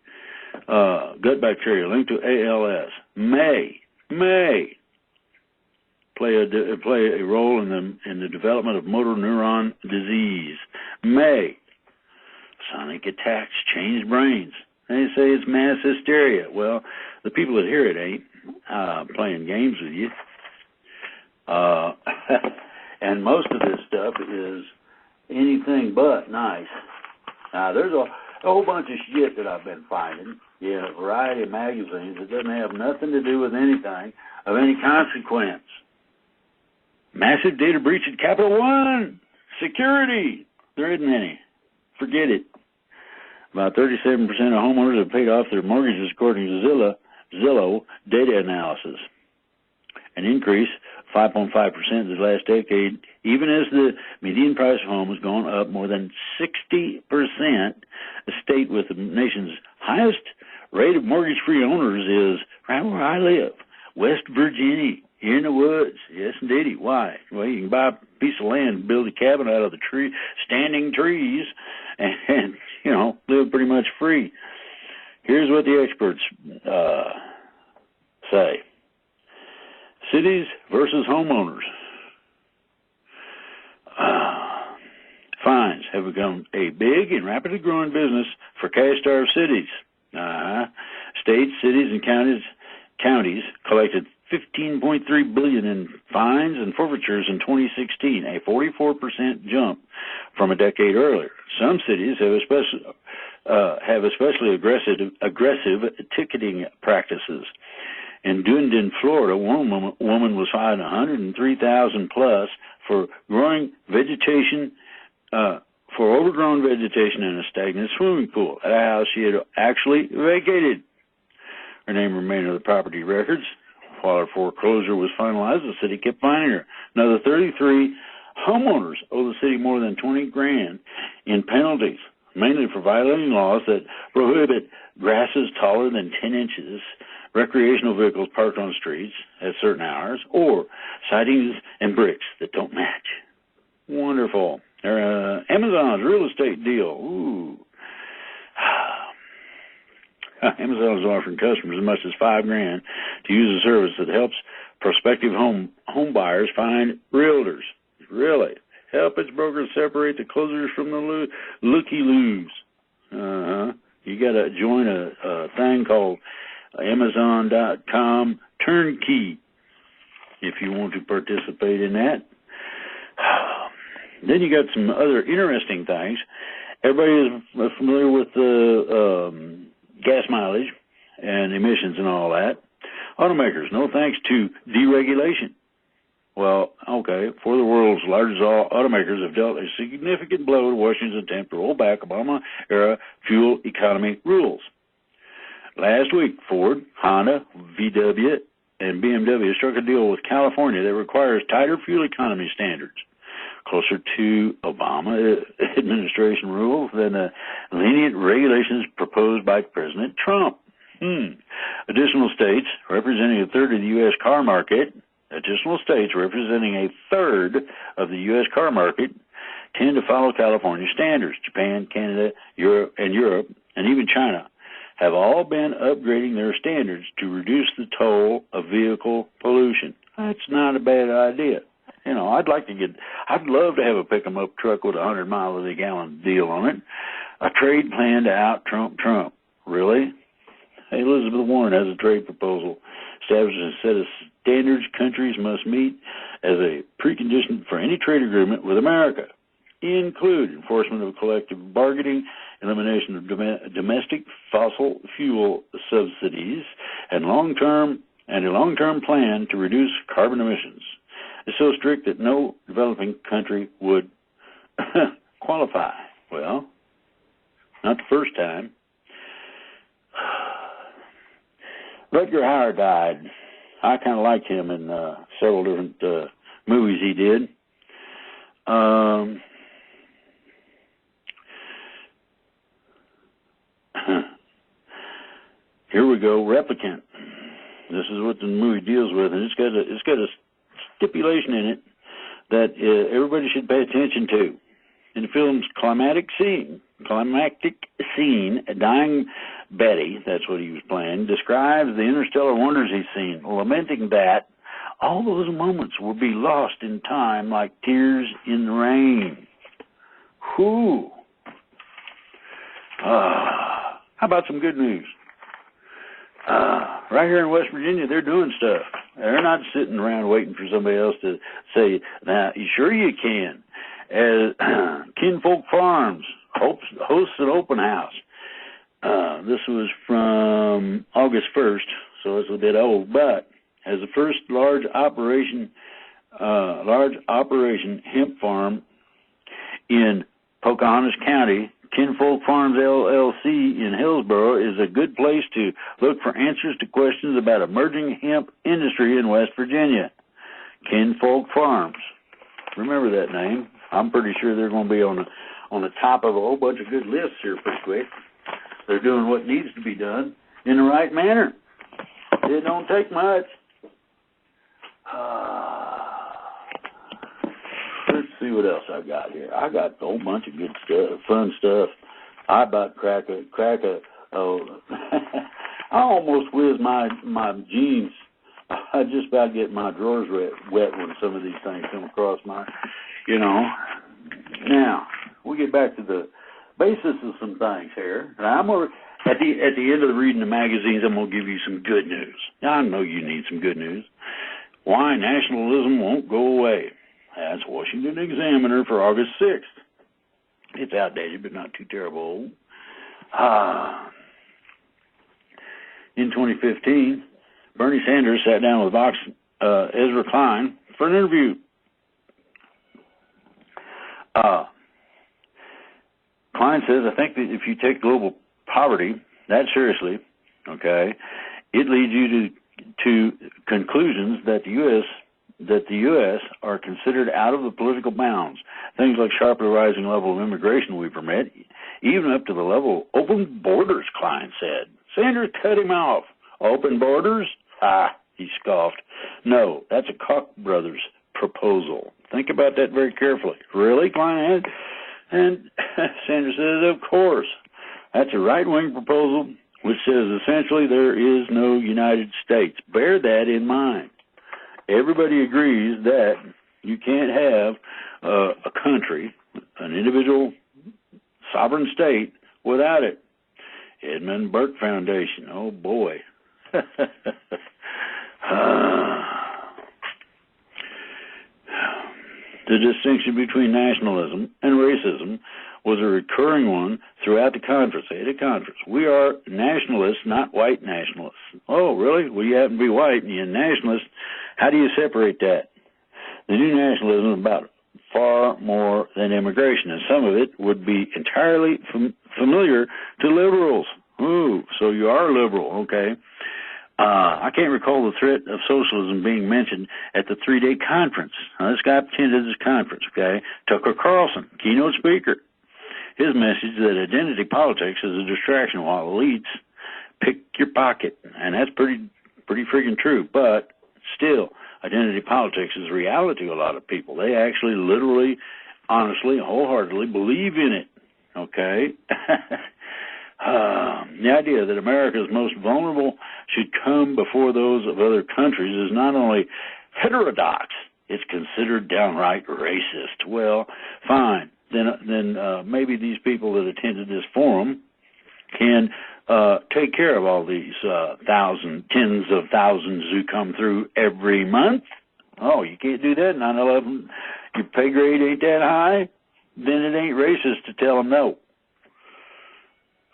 Gut bacteria linked to ALS may play a role in the development of motor neuron disease. Sonic attacks change brains. They say it's mass hysteria. Well, the people that hear it ain't playing games with you. And most of this stuff is anything but nice. Now, there's a whole bunch of shit that I've been finding in a variety of magazines that doesn't have nothing to do with anything of any consequence. Massive data breach at Capital One. Security. There isn't any. Forget it. About 37% of homeowners have paid off their mortgages according to Zillow data analysis. An increase of 5.5% in the last decade, even as the median price of home has gone up more than 60%. A state with the nation's highest rate of mortgage-free owners is right where I live, West Virginia, here in the woods. Yes, indeedy. Why? Well, you can buy a piece of land and build a cabin out of the standing trees and live pretty much free. Here's what the experts say. Cities versus homeowners. Fines have become a big and rapidly growing business for cash-starved cities. States, cities, and counties collected $15.3 billion in fines and forfeitures in 2016, a 44% jump from a decade earlier. Some cities have especially aggressive ticketing practices. In Dunedin, Florida, one woman was fined $103,000 plus for overgrown vegetation in a stagnant swimming pool at a house she had actually vacated. Her name remained on the property records. While her foreclosure was finalized, the city kept fining her. Another 33 homeowners owe the city more than $20,000 in penalties, mainly for violating laws that prohibit grasses taller than 10 inches, recreational vehicles parked on streets at certain hours, or sightings and bricks that don't match. Wonderful. Amazon's real estate deal. Ooh. Amazon is offering customers as much as $5,000 to use a service that helps prospective home buyers find realtors. Really? Help its brokers separate the closers from the looky-loos. You got to join a thing called Amazon.com Turnkey if you want to participate in that. Then you got some other interesting things. Everybody is familiar with the gas mileage and emissions and all that. Automakers, no thanks to deregulation. Well, okay, four of the world's largest automakers have dealt a significant blow to Washington's attempt to roll back Obama-era fuel economy rules. Last week, Ford, Honda, VW, and BMW struck a deal with California that requires tighter fuel economy standards, closer to Obama administration rules than the lenient regulations proposed by President Trump. Additional states representing a third of the U.S. car market tend to follow California standards. Japan, Canada, Europe, and even China have all been upgrading their standards to reduce the toll of vehicle pollution. That's not a bad idea. You know, I'd love to have a pick-em-up truck with a 100-mile-a-gallon deal on it. A trade plan to out-Trump Trump. Really? Hey, Elizabeth Warren has a trade proposal establishing a set of standards countries must meet as a precondition for any trade agreement with America, include enforcement of collective bargaining, elimination of domestic fossil fuel subsidies, and a long-term plan to reduce carbon emissions. It's so strict that no developing country would qualify. Well, not the first time. Rutger Hauer died. I kind of liked him in several different movies he did. Here we go, Replicant. This is what the movie deals with, and it's got a stipulation in it that everybody should pay attention to. In the film's climactic scene, dying Betty, that's what he was playing, describes the interstellar wonders he's seen, lamenting that all those moments will be lost in time like tears in the rain. Whew. How about some good news? Right here in West Virginia, they're doing stuff. They're not sitting around waiting for somebody else to say, now, sure you can. As Kinfolk Farms hosts an open house. This was from August 1st, so it's a bit old, but as the first large operation hemp farm in Pocahontas County, Kinfolk Farms LLC in Hillsboro is a good place to look for answers to questions about emerging hemp industry in West Virginia. Kinfolk Farms. Remember that name. I'm pretty sure they're going to be on the top of a whole bunch of good lists here pretty quick. They're doing what needs to be done in the right manner. It don't take much. Let's see what else I've got here. I got a whole bunch of good stuff, fun stuff. I about I almost whiz my jeans. I just about get my drawers wet when some of these things come across my, Now, we get back to the basis of some things here. Now, I'm gonna, at the end of reading the magazines, I'm going to give you some good news. Now, I know you need some good news. Why nationalism won't go away. That's Washington Examiner for August 6th. It's outdated, but not too terrible old. In 2015, Bernie Sanders sat down with Vox Ezra Klein for an interview. Klein says, I think that if you take global poverty that seriously, okay, it leads you to conclusions that the U.S. are considered out of the political bounds. Things like sharply rising level of immigration we permit, even up to the level of open borders, Klein said. Sanders cut him off. Open borders? He scoffed. No, that's a Koch brothers proposal. Think about that very carefully. Really, Klein? And Sanders says, of course. That's a right-wing proposal which says essentially there is no United States. Bear that in mind. Everybody agrees that you can't have a country, an individual sovereign state, without it. Edmund Burke Foundation. Oh, boy. The distinction between nationalism and racism was a recurring one throughout the conference. They had a conference. We are nationalists, not white nationalists. Oh, really? Well, you happen to be white and you're a nationalist. How do you separate that? The new nationalism is about far more than immigration, and some of it would be entirely familiar to liberals. Ooh, so you are liberal, okay. I can't recall the threat of socialism being mentioned at the 3-day conference. Now, this guy attended this conference, okay? Tucker Carlson, keynote speaker. His message that identity politics is a distraction while elites pick your pocket, and that's pretty freaking true. But still, identity politics is a reality to a lot of people. They actually literally, honestly, wholeheartedly believe in it, okay? The idea that America's most vulnerable should come before those of other countries is not only heterodox, it's considered downright racist. Well, fine. Then maybe these people that attended this forum can take care of all these tens of thousands who come through every month. Oh, you can't do that, 9/11. Your pay grade ain't that high? Then it ain't racist to tell them no.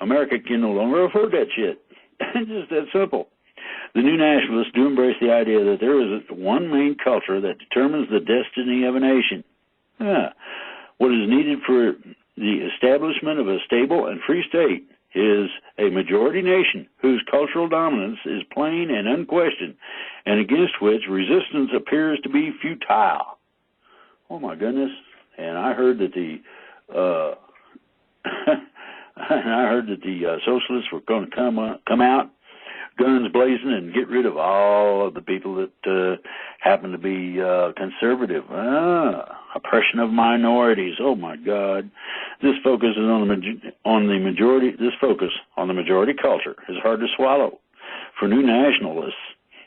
America can no longer afford that shit. It's just that simple. The new nationalists do embrace the idea that there is one main culture that determines the destiny of a nation. What is needed for the establishment of a stable and free state is a majority nation whose cultural dominance is plain and unquestioned, and against which resistance appears to be futile. Oh my goodness! And I heard that the socialists were going to come out, guns blazing, and get rid of all of the people that happen to be conservative. Oppression of minorities. Oh my God! This focus is on the majority. This focus on the majority culture is hard to swallow. For new nationalists,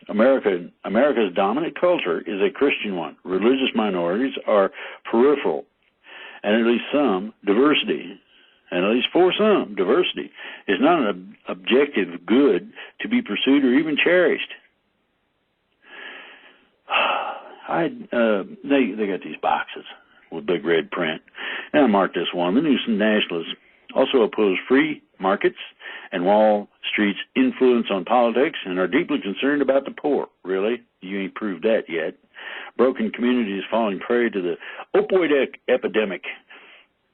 America's dominant culture is a Christian one. Religious minorities are peripheral, and at least some diversity. And at least for some, diversity is not an objective good to be pursued or even cherished. They got these boxes with big red print, and I marked this one. The new nationalists also oppose free markets and Wall Street's influence on politics and are deeply concerned about the poor. Really? You ain't proved that yet. Broken communities falling prey to the opioid epidemic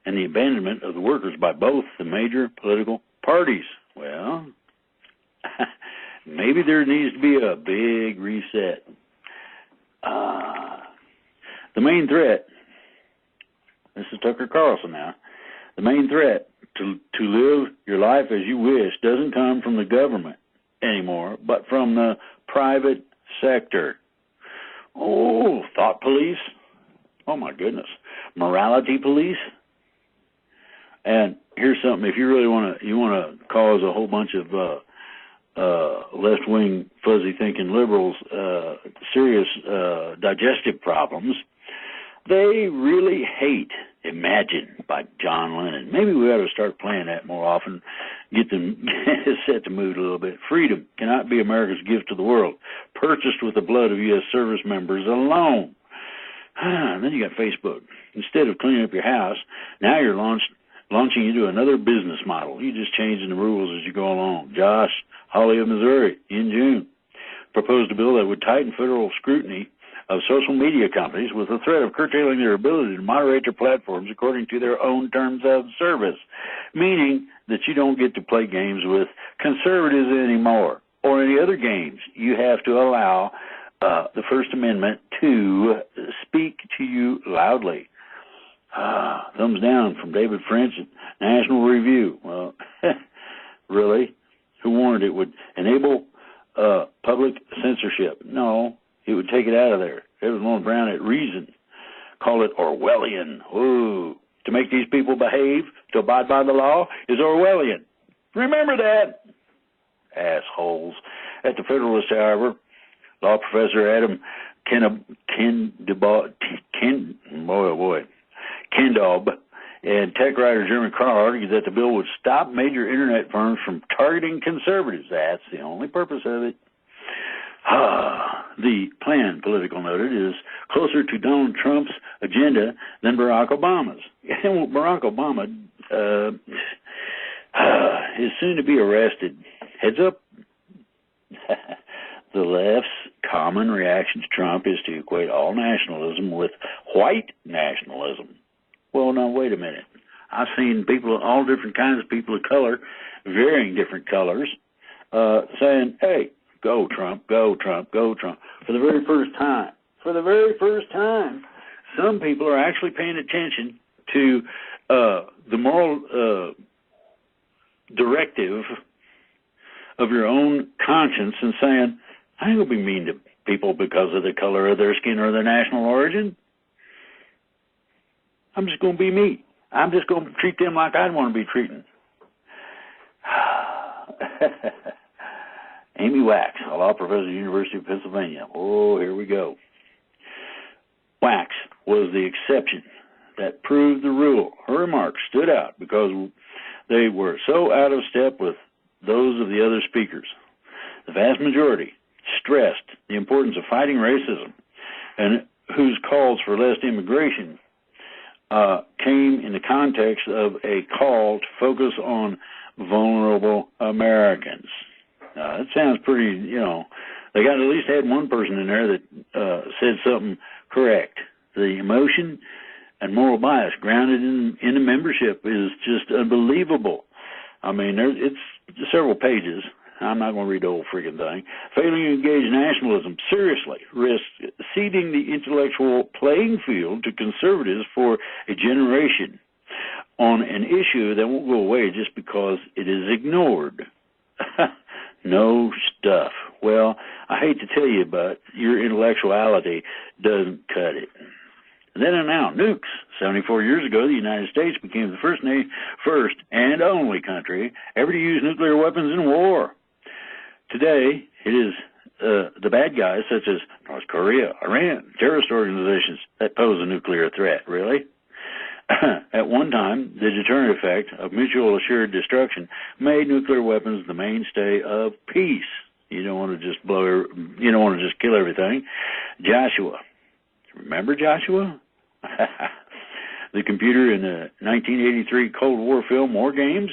and the abandonment of the workers by both the major political parties. Well, maybe there needs to be a big reset. The main threat, this is Tucker Carlson now, the main threat to live your life as you wish doesn't come from the government anymore, but from the private sector. Oh, thought police. Oh my goodness. Morality police. And here's something: if you really want to cause a whole bunch of left-wing, fuzzy-thinking liberals serious digestive problems, they really hate "Imagine" by John Lennon. Maybe we ought to start playing that more often. Get them set the mood a little bit. Freedom cannot be America's gift to the world, purchased with the blood of U.S. service members alone. Then you got Facebook. Instead of cleaning up your house, now you're launching into another business model. You're just changing the rules as you go along. Josh Hawley of Missouri, in June, proposed a bill that would tighten federal scrutiny of social media companies with the threat of curtailing their ability to moderate their platforms according to their own terms of service, meaning that you don't get to play games with conservatives anymore or any other games. You have to allow the First Amendment to speak to you loudly. Thumbs down from David French at National Review. Well, really? Who warned it would enable public censorship? No, it would take it out of there. Edward Moore Brown at Reason call it Orwellian. Ooh, to make these people behave, to abide by the law, is Orwellian. Remember that. assholes. At the Federalist, however, law professor Adam Kendaub and tech writer Jeremy Carr argued that the bill would stop major internet firms from targeting conservatives. That's the only purpose of it. The plan, Politico noted, is closer to Donald Trump's agenda than Barack Obama's. And Barack Obama is soon to be arrested. Heads up. The left's common reaction to Trump is to equate all nationalism with white nationalism. Well, now, wait a minute. I've seen people, all different kinds of people of color, varying different colors, saying, hey, go Trump, go Trump, go Trump, for the very first time. For the very first time, some people are actually paying attention to the moral directive of your own conscience and saying, I ain't going to be mean to people because of the color of their skin or their national origin. I'm just going to be me. I'm just going to treat them like I'd want to be treated. Amy Wax, a law professor at the University of Pennsylvania. Oh, here we go. Wax was the exception that proved the rule. Her remarks stood out because they were so out of step with those of the other speakers. The vast majority stressed the importance of fighting racism, and whose calls for less immigration came in the context of a call to focus on vulnerable Americans. That sounds pretty, they got at least had one person in there that said something correct. The emotion and moral bias grounded in the membership is just unbelievable. I mean, it's several pages. I'm not going to read the whole freaking thing. Failing to engage nationalism seriously risks ceding the intellectual playing field to conservatives for a generation on an issue that won't go away just because it is ignored. No stuff. Well, I hate to tell you, but your intellectuality doesn't cut it. And then and now, nukes. 74 years ago, the United States became the first and only country ever to use nuclear weapons in war. Today, it is the bad guys such as North Korea, Iran, terrorist organizations that pose a nuclear threat, really. At one time, the deterrent effect of mutual assured destruction made nuclear weapons the mainstay of peace. You don't want to just you don't want to just kill everything. Joshua. Remember Joshua? The computer in the 1983 Cold War film War Games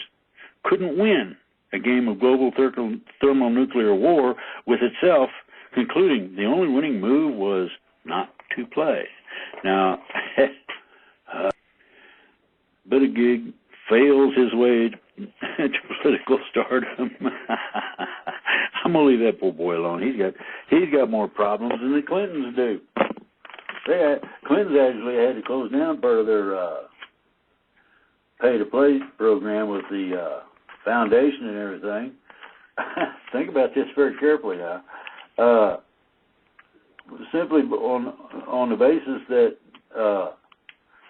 couldn't win a game of global thermonuclear war with itself, concluding the only winning move was not to play. Now, Buttigieg fails his way to political stardom. I'm gonna leave that poor boy alone. He's got more problems than the Clintons do. Clintons actually had to close down part of their pay-to-play program with the foundation and everything. Think about this very carefully now. Simply on the basis that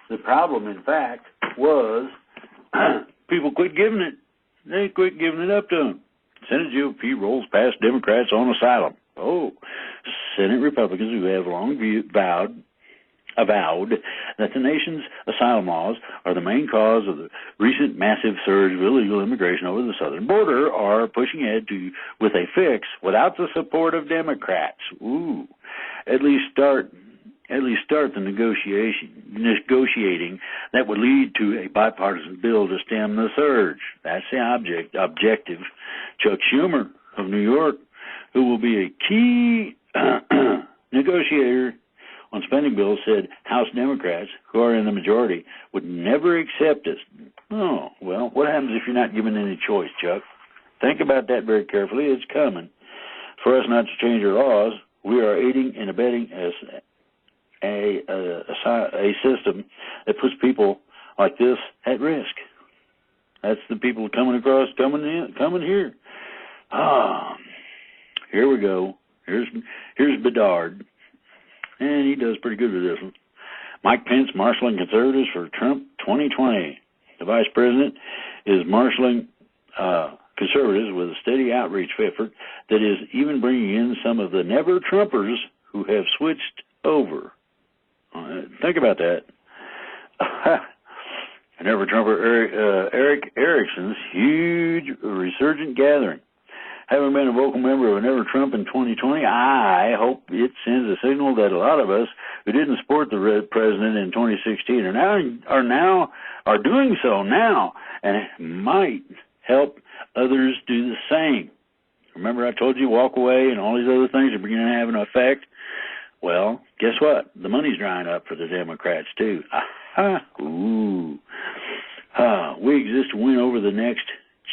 the problem, in fact, was people quit giving it. They quit giving it up to them. Senate GOP rolls past Democrats on asylum. Oh, Senate Republicans who have long avowed that the nation's asylum laws are the main cause of the recent massive surge of illegal immigration over the southern border are pushing ahead with a fix without the support of Democrats. Ooh, at least start the negotiating that would lead to a bipartisan bill to stem the surge. That's the objective. Chuck Schumer of New York, who will be a key negotiator on spending bills, said House Democrats, who are in the majority, would never accept this. Oh, well, what happens if you're not given any choice, Chuck? Think about that very carefully. It's coming. For us not to change our laws, we are aiding and abetting a system that puts people like this at risk. That's the people coming here. Here we go. Here's Bedard, and he does pretty good with this one. Mike Pence marshaling conservatives for Trump 2020. The vice president is marshaling conservatives with a steady outreach effort that is even bringing in some of the never-Trumpers who have switched over. Think about that. Never-Trumper Eric Erickson's huge resurgent gathering. Having been a vocal member of Never Trump in 2020, I hope it sends a signal that a lot of us who didn't support the president in 2016 are doing so now, and it might help others do the same. Remember I told you walk away and all these other things are beginning to have an effect? Well, guess what? The money's drying up for the Democrats too. We exist to win over the next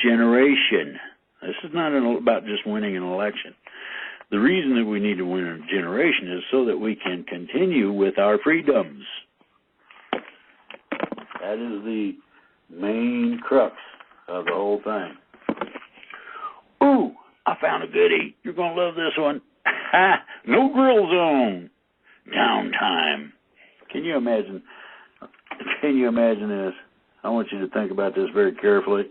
generation. This is not about just winning an election. The reason that we need to win a generation is so that we can continue with our freedoms. That is the main crux of the whole thing. Ooh, I found a goodie. You're going to love this one. No grill zone. Downtime. Can you imagine this? I want you to think about this very carefully.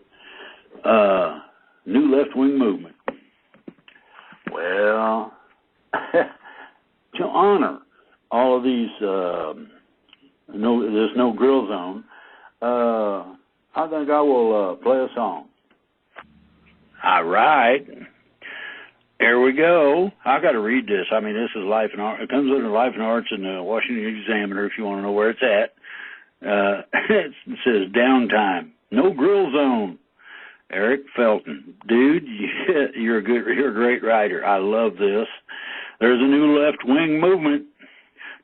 New left-wing movement. Well, to honor all of these, this no grill zone, I think I will play a song. All right. Here we go. I got to read this. I mean, this is Life and Art. It comes under Life and Arts in the Washington Examiner if you want to know where it's at. It says downtime. No grill zone. Eric Felton. Dude, you're a great writer. I love this. There's a new left-wing movement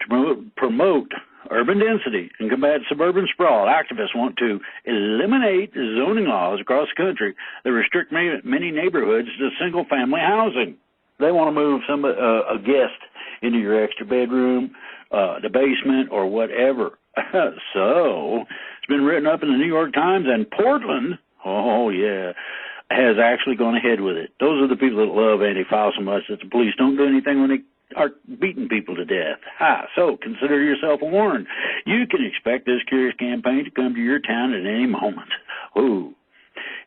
to promote urban density and combat suburban sprawl. Activists want to eliminate zoning laws across the country that restrict many neighborhoods to single-family housing. They want to move a guest into your extra bedroom, the basement, or whatever. So it's been written up in the New York Times, and Portland, oh yeah, has actually gone ahead with it. Those are the people that love Antifa so much that the police don't do anything when they are beating people to death. So consider yourself warned. You can expect this curious campaign to come to your town at any moment. Ooh.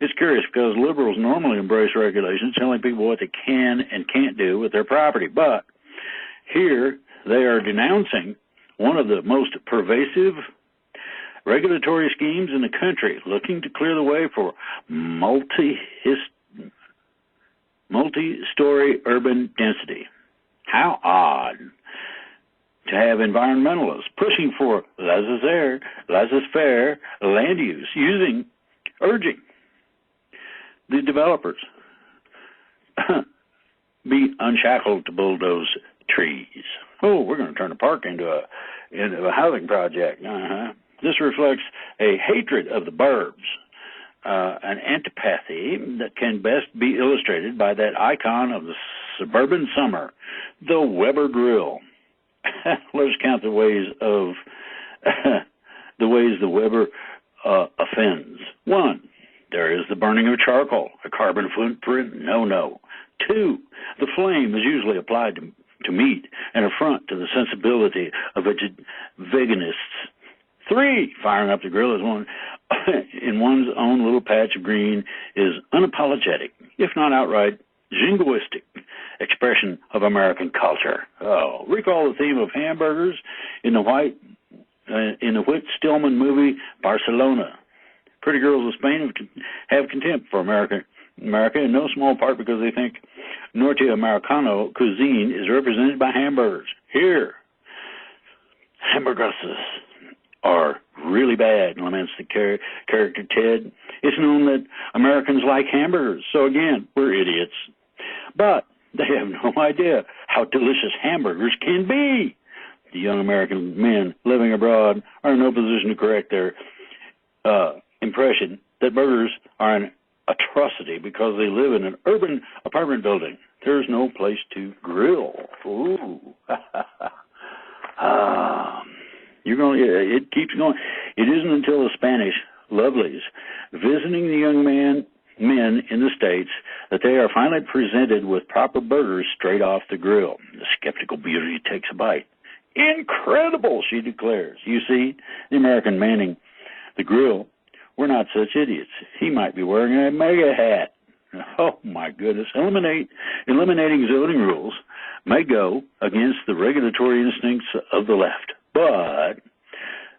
It's curious because liberals normally embrace regulations telling people what they can and can't do with their property. But here they are denouncing one of the most pervasive regulatory schemes in the country, looking to clear the way for multi-story urban density. How odd to have environmentalists pushing for laissez-faire land use, urging the developers be unshackled to bulldoze trees. Oh, we're going to turn the park into a housing project. This reflects a hatred of the burbs, an antipathy that can best be illustrated by that icon of the suburban summer, the Weber Grill. Let's count the ways the Weber offends. 1, there is the burning of charcoal, a carbon footprint, no. 2, the flame is usually applied to meat, an affront to the sensibility of veganists. 3, firing up the grill in one's own little patch of green is unapologetic, if not outright jingoistic expression of American culture. Oh, recall the theme of hamburgers in the Whit Stillman movie Barcelona. Pretty girls of Spain have contempt for America in no small part because they think Norte Americano cuisine is represented by hamburgers. Here, hamburgers are really bad, laments the character Ted. It's known that Americans like hamburgers, so again, we're idiots. But they have no idea how delicious hamburgers can be. The young American men living abroad are in no position to correct their impression that burgers are an atrocity because they live in an urban apartment building. There's no place to grill. Ooh. It keeps going. It isn't until the Spanish lovelies visiting the young men in the States that they are finally presented with proper burgers straight off the grill. The skeptical beauty takes a bite. Incredible, she declares. You see, the American manning the grill, we're not such idiots. He might be wearing a mega hat. Oh, my goodness. Eliminating zoning rules may go against the regulatory instincts of the left, but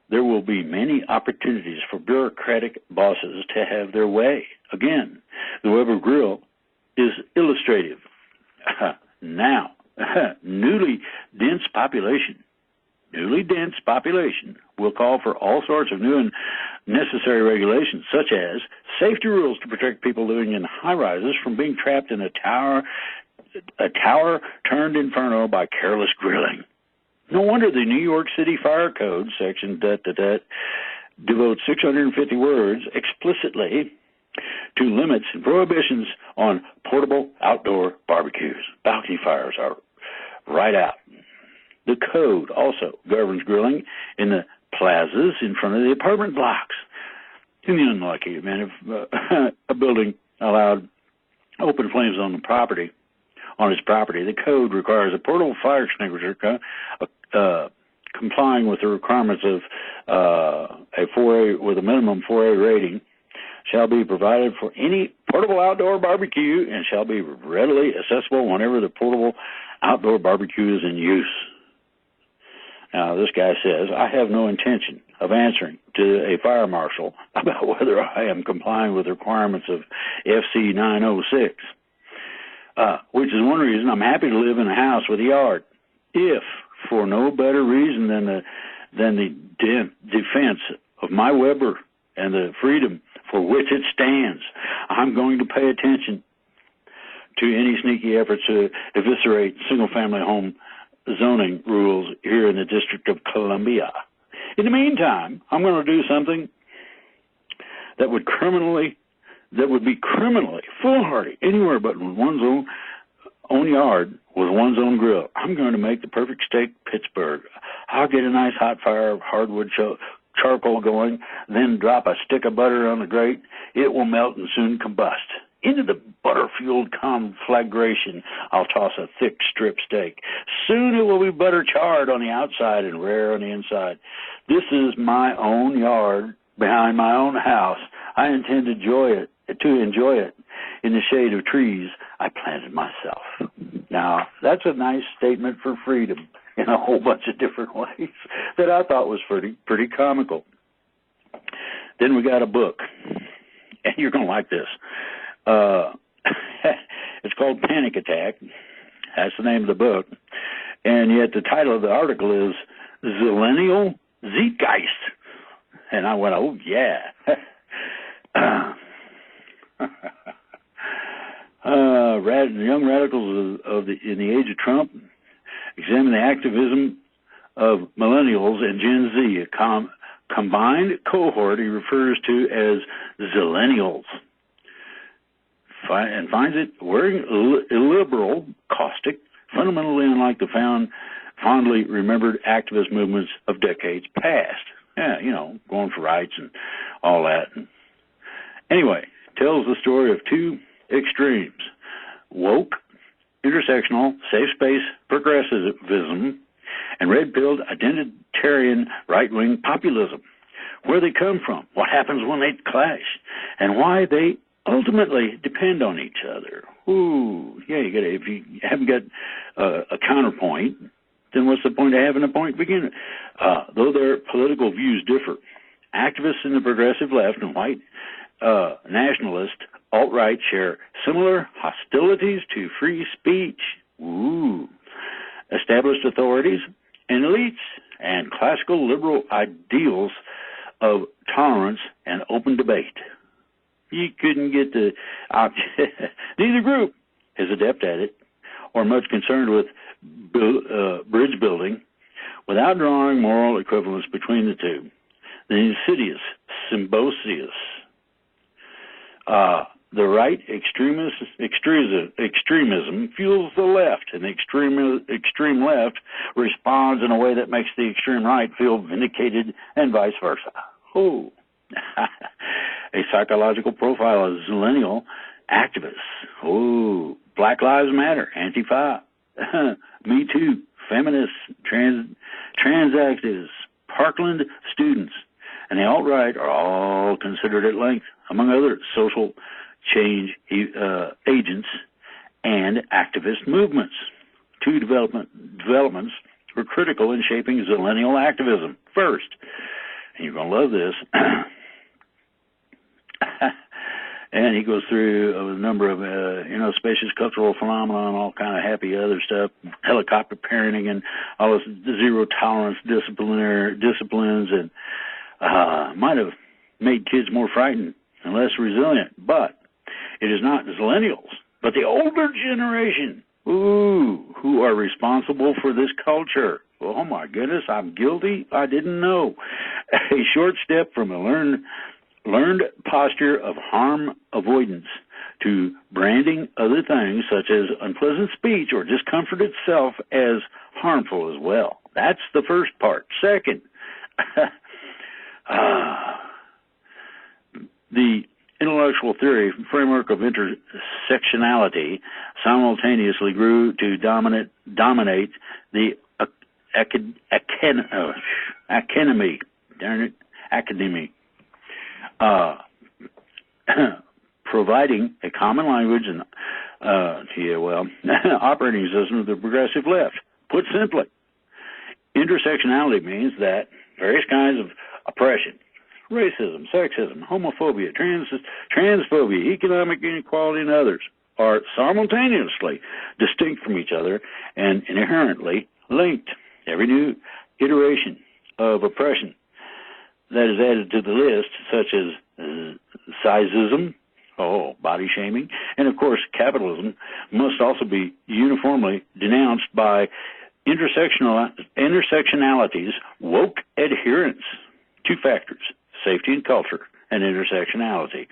there will be many opportunities for bureaucratic bosses to have their way. Again, the Weber Grill is illustrative. Now, newly dense population will call for all sorts of new and necessary regulations, such as safety rules to protect people living in high-rises from being trapped in a tower-turned inferno by careless grilling. No wonder the New York City Fire Code section devotes 650 words explicitly to limits and prohibitions on portable outdoor barbecues. Balcony fires are right out. The code also governs grilling in the plazas in front of the apartment blocks. In the unlucky event if a building allowed open flames on its property, the code requires a portable fire extinguisher complying with the requirements of a 4A with a minimum 4A rating shall be provided for any portable outdoor barbecue and shall be readily accessible whenever the portable outdoor barbecue is in use. Now, this guy says, I have no intention of answering to a fire marshal about whether I am complying with the requirements of FC 906, which is one reason I'm happy to live in a house with a yard, if for no better reason than the defense of my Weber and the freedom for which it stands. I'm going to pay attention to any sneaky efforts to eviscerate single-family home zoning rules here in the District of Columbia. In the meantime, I'm going to do something that would be criminally foolhardy anywhere but in one's own yard with one's own grill. I'm going to make the perfect steak Pittsburgh. I'll get a nice hot fire of hardwood charcoal going, then drop a stick of butter on the grate. It will melt and soon combust. Into the butter-fueled conflagration, I'll toss a thick strip steak. Soon it will be butter-charred on the outside and rare on the inside. This is my own yard behind my own house. I intend to enjoy it in the shade of trees I planted myself. Now, that's a nice statement for freedom in a whole bunch of different ways that I thought was pretty comical. Then we got a book, and you're going to like this. It's called Panic Attack. That's the name of the book. And yet the title of the article is Zillennial Zeitgeist. And I went, oh, yeah. Young radicals in the age of Trump examine the activism of millennials and Gen Z, a combined cohort he refers to as Zillennials, and finds it wearing illiberal, caustic, fundamentally unlike the fondly remembered activist movements of decades past. Yeah, going for rights and all that. Anyway, tells the story of two extremes: woke, intersectional, safe space progressivism, and red-pilled, identitarian right-wing populism. Where they come from, what happens when they clash, and why they ultimately depend on each other. Ooh, yeah, if you haven't got a counterpoint, then what's the point of having a point to begin with? Though their political views differ, activists in the progressive left and white nationalist alt-right share similar hostilities to free speech. Ooh. Established authorities and elites and classical liberal ideals of tolerance and open debate. You couldn't get the neither group is adept at it or much concerned with bridge building without drawing moral equivalence between the two. The insidious symbiosis. The right extremism fuels the left, and the extreme left responds in a way that makes the extreme right feel vindicated, and vice versa. Oh. A psychological profile of zillennial activists. Oh, Black Lives Matter, Antifa, Me Too, feminists, trans activists, Parkland students, and the alt-right are all considered at length, among other social change agents and activist movements. Two developments were critical in shaping zillennial activism. First, and you're going to love this, and he goes through a number of, spacious cultural phenomena and all kind of happy other stuff, helicopter parenting and all this zero tolerance disciplines, and might have made kids more frightened and less resilient. But it is not zillennials, but the older generation, who are responsible for this culture. Oh, my goodness, I'm guilty. I didn't know. A short step from a learned posture of harm avoidance to branding other things such as unpleasant speech or discomfort itself as harmful as well. That's the first part. Second, the intellectual theory framework of intersectionality simultaneously grew to dominate the academy, providing a common language and operating system of the progressive left. Put simply, intersectionality means that various kinds of oppression, racism, sexism, homophobia, transphobia, economic inequality, and others are simultaneously distinct from each other and inherently linked. Every new iteration of oppression that is added to the list, such as sizeism, body shaming, and of course capitalism, must also be uniformly denounced by intersectionality's woke adherents. Two factors: safety and culture, and intersectionality.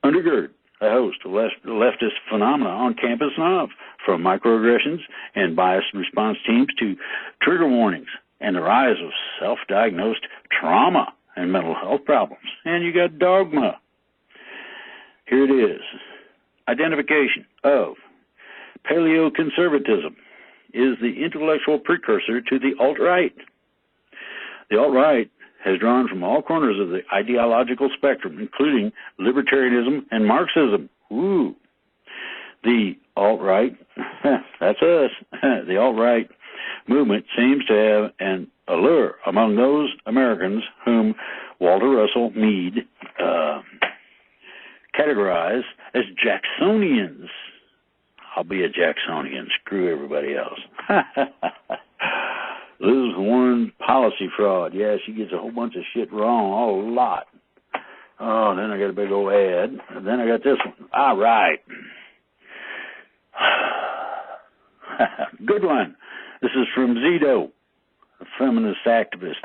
Undergird a host of leftist phenomena on campus and off, from microaggressions and biased response teams to trigger warnings and the rise of self-diagnosed trauma and mental health problems. And you got dogma. Here it is. Identification of paleoconservatism is the intellectual precursor to the alt-right. The alt-right has drawn from all corners of the ideological spectrum, including libertarianism and Marxism. The alt-right, that's us, the alt-right movement seems to have an allure among those Americans whom Walter Russell Mead categorized as Jacksonians. I'll be a Jacksonian. Screw everybody else. Elizabeth Warren, policy fraud. Yeah, she gets a whole bunch of shit wrong, a whole lot. Oh, then I got a big old ad. And then I got this one. All right. Good one. This is from Zito, a feminist activist.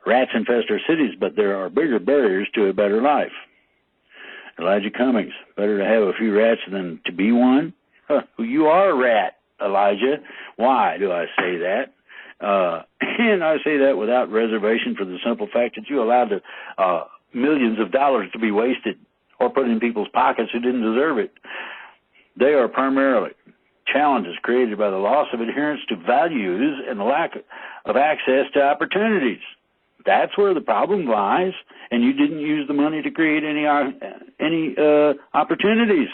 Rats infest our cities, but there are bigger barriers to a better life. Elijah Cummings, better to have a few rats than to be one. You are a rat, Elijah. Why do I say that? And I say that without reservation for the simple fact that you allowed millions of dollars to be wasted or put in people's pockets who didn't deserve it. They are primarily challenges created by the loss of adherence to values and the lack of access to opportunities. That's where the problem lies, and you didn't use the money to create any opportunities.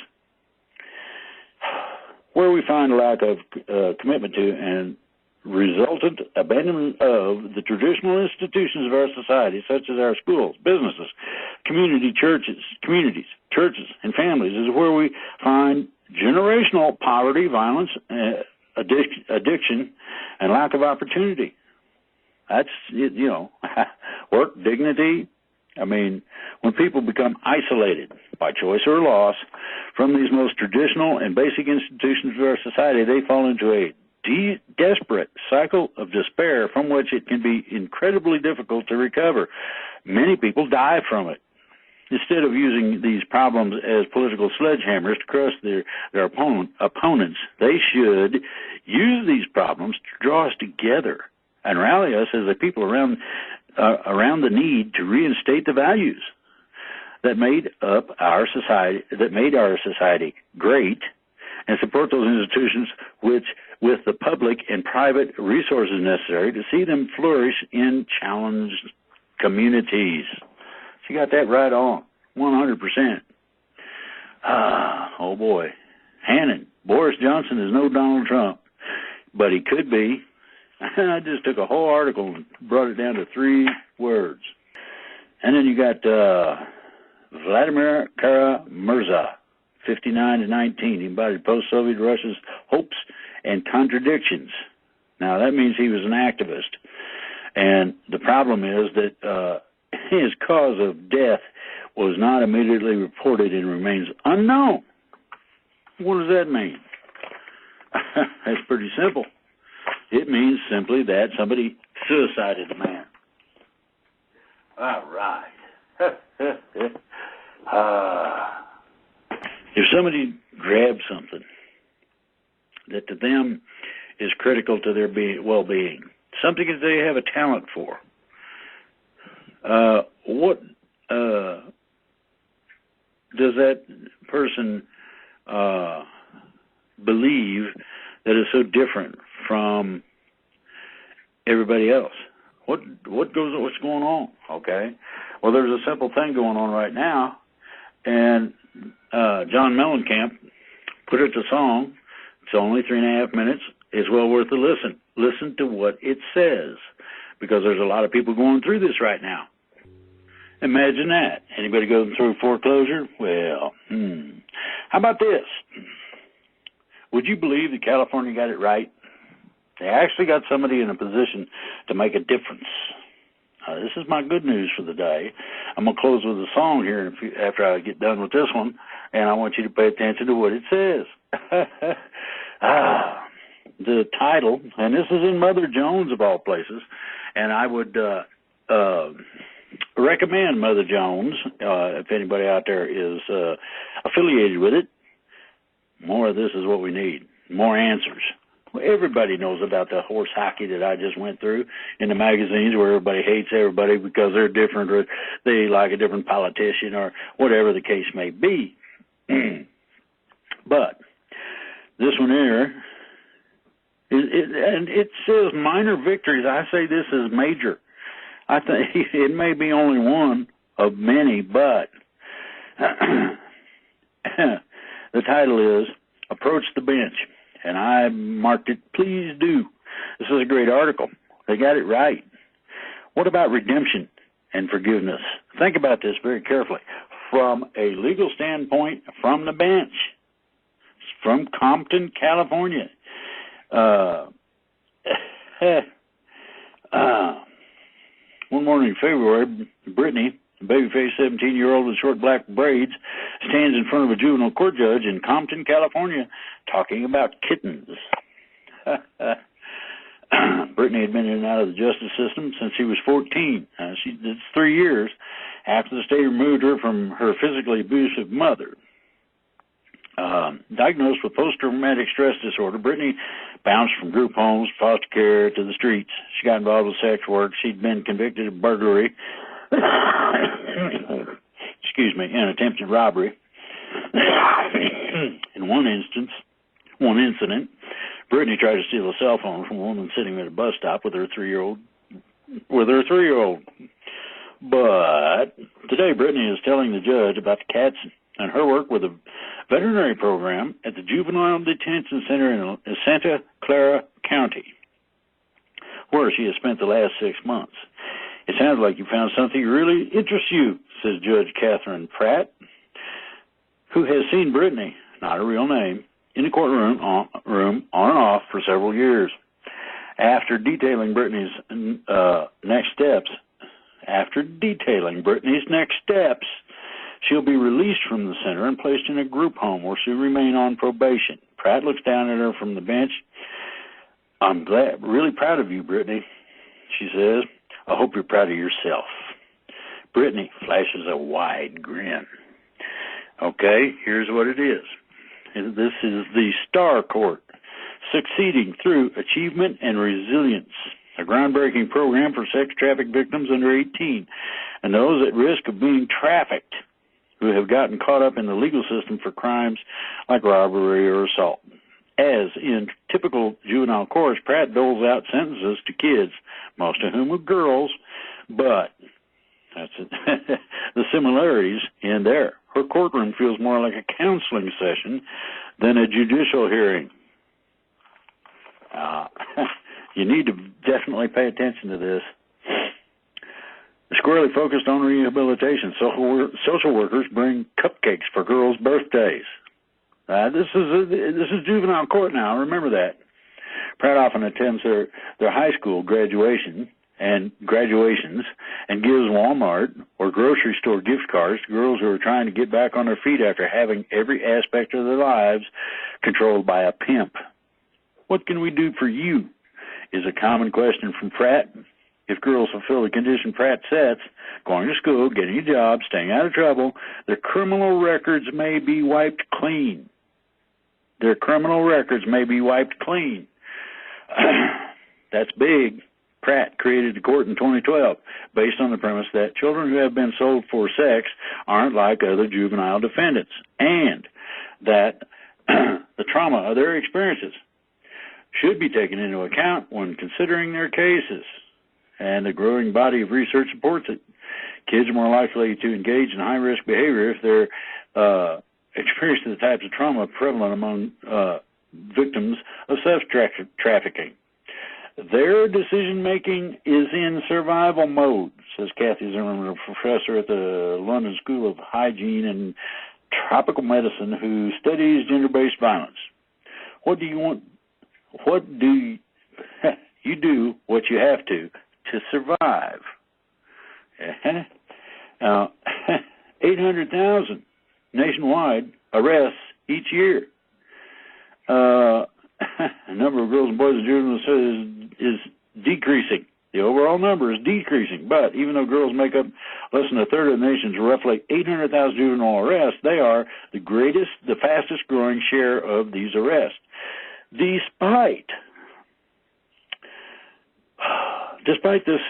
Where we find a lack of commitment to and resultant abandonment of the traditional institutions of our society, such as our schools, businesses, communities, churches, and families, is where we find generational poverty, violence, addiction, and lack of opportunity. That's, work, dignity. I mean, when people become isolated by choice or loss from these most traditional and basic institutions of our society, they fall into a desperate cycle of despair from which it can be incredibly difficult to recover. Many people die from it. Instead of using these problems as political sledgehammers to crush their opponents, they should use these problems to draw us together and rally us as a people around the need to reinstate the values that made our society great, and support those institutions with the public and private resources necessary to see them flourish in challenged communities. She got that right on, 100%. Oh, boy. Hannon, Boris Johnson is no Donald Trump, but he could be. I just took a whole article and brought it down to 3 words. And then you got Vladimir Kara-Murza, 59 to 19. He embodied post-Soviet Russia's hopes and contradictions. Now, that means he was an activist. And the problem is that his cause of death was not immediately reported and remains unknown. What does that mean? That's pretty simple. It means simply that somebody suicided the man. All right. If somebody grabs something that to them is critical to their well-being, something that they have a talent for, what does that person believe that is so different from everybody else? What's going on? Okay. Well, there's a simple thing going on right now, and John Mellencamp put it to song. It's only 3.5 minutes. It's well worth a listen. Listen to what it says, because there's a lot of people going through this right now. Imagine that. Anybody going through foreclosure? Well, how about this? Would you believe that California got it right? They actually got somebody in a position to make a difference. This is my good news for the day. I'm going to close with a song here after I get done with this one, and I want you to pay attention to what it says. The title, and this is in Mother Jones of all places, and I would recommend Mother Jones if anybody out there is affiliated with it. More of this is what we need, more answers. Well, everybody knows about the horse hockey that I just went through in the magazines, where everybody hates everybody because they're different, or they like a different politician, or whatever the case may be. But this one here, and it says minor victories. I say this is major. I think it may be only one of many, but the title is Approach the Bench. And I marked it, please do. This is a great article. They got it right. What about redemption and forgiveness? Think about this very carefully. From a legal standpoint, from the bench, from Compton, California. One morning in February, Brittany, a baby-faced 17-year-old with short black braids, stands in front of a juvenile court judge in Compton, California, talking about kittens. Brittany had been in and out of the justice system since she was 14. It's 3 years after the state removed her from her physically abusive mother. Diagnosed with post-traumatic stress disorder, Brittany bounced from group homes, foster care, to the streets. She got involved with sex work. She'd been convicted of burglary, and attempted robbery. In one incident, Brittany tried to steal a cell phone from a woman sitting at a bus stop with her 3-year-old. But today, Brittany is telling the judge about the cats and her work with a veterinary program at the Juvenile Detention Center in Santa Clara County, where she has spent the last 6 months. It sounds like you found something that really interests you, says Judge Catherine Pratt, who has seen Brittany, not her real name, in the courtroom on and off for several years. After detailing Brittany's next steps, she'll be released from the center and placed in a group home where she'll remain on probation. Pratt looks down at her from the bench. I'm really proud of you, Brittany, she says. I hope you're proud of yourself. Brittany flashes a wide grin. Okay, here's what it is. This is the STAR Court, Succeeding Through Achievement and Resilience, a groundbreaking program for sex trafficked victims under 18 and those at risk of being trafficked who have gotten caught up in the legal system for crimes like robbery or assault. As in typical juvenile courts, Pratt doles out sentences to kids, most of whom are girls, but that's it. The similarities in there. her courtroom feels more like a counseling session than a judicial hearing. You need to definitely pay attention to this. Squarely focused on rehabilitation, social workers bring cupcakes for girls' birthdays. This is juvenile court now. Remember that. Pratt often attends their high school graduations and gives Walmart or grocery store gift cards to girls who are trying to get back on their feet after having every aspect of their lives controlled by a pimp. What can we do for you? Is a common question from Pratt. If girls fulfill the condition Pratt sets, going to school, getting a job, staying out of trouble, their criminal records may be wiped clean. Their criminal records may be wiped clean. That's big. Pratt created the court in 2012 based on the premise that children who have been sold for sex aren't like other juvenile defendants, and that the trauma of their experiences should be taken into account when considering their cases. And the growing body of research supports it. Kids are more likely to engage in high-risk behavior if they're experiencing the types of trauma prevalent among victims of sex trafficking. Their decision-making is in survival mode, says Kathy Zimmerman, a professor at the London School of Hygiene and Tropical Medicine who studies gender-based violence. What do you do what you have to survive. 800,000 nationwide arrests each year. The number of girls and boys in juveniles is decreasing. The overall number is decreasing, but even though girls make up less than a third of the nation's roughly 800,000 juvenile arrests, they are the fastest growing share of these arrests. Despite this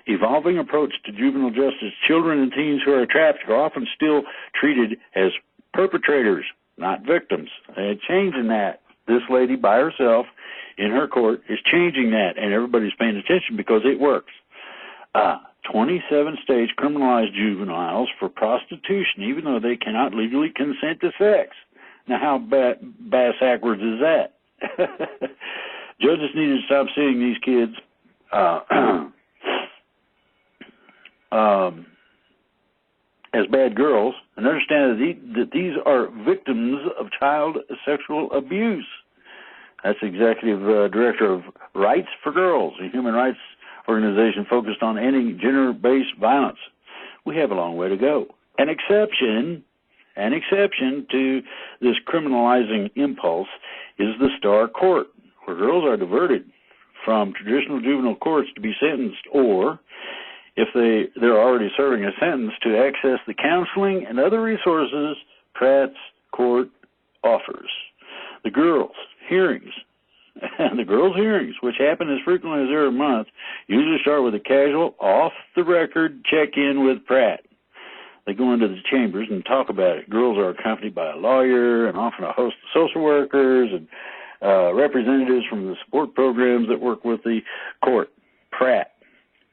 evolving approach to juvenile justice, children and teens who are trapped are often still treated as perpetrators, not victims. They're changing that. This lady by herself in her court is changing that, and everybody's paying attention because it works. 27 states criminalize juveniles for prostitution, even though they cannot legally consent to sex. Now, how bass-backwards is that? Judges need to stop seeing these kids as bad girls and understand that these are victims of child sexual abuse. That's Executive Director of Rights for Girls, a human rights organization focused on ending gender-based violence. We have a long way to go. An exception to this criminalizing impulse is the Star Court, where girls are diverted from traditional juvenile courts to be sentenced, or if they're already serving a sentence, to access the counseling and other resources Pratt's court offers. The girls' hearings, which happen as frequently as every month, usually start with a casual, off-the-record check-in with Pratt. They go into the chambers and talk about it. Girls are accompanied by a lawyer and often a host of social workers and representatives from the support programs that work with the court. Pratt,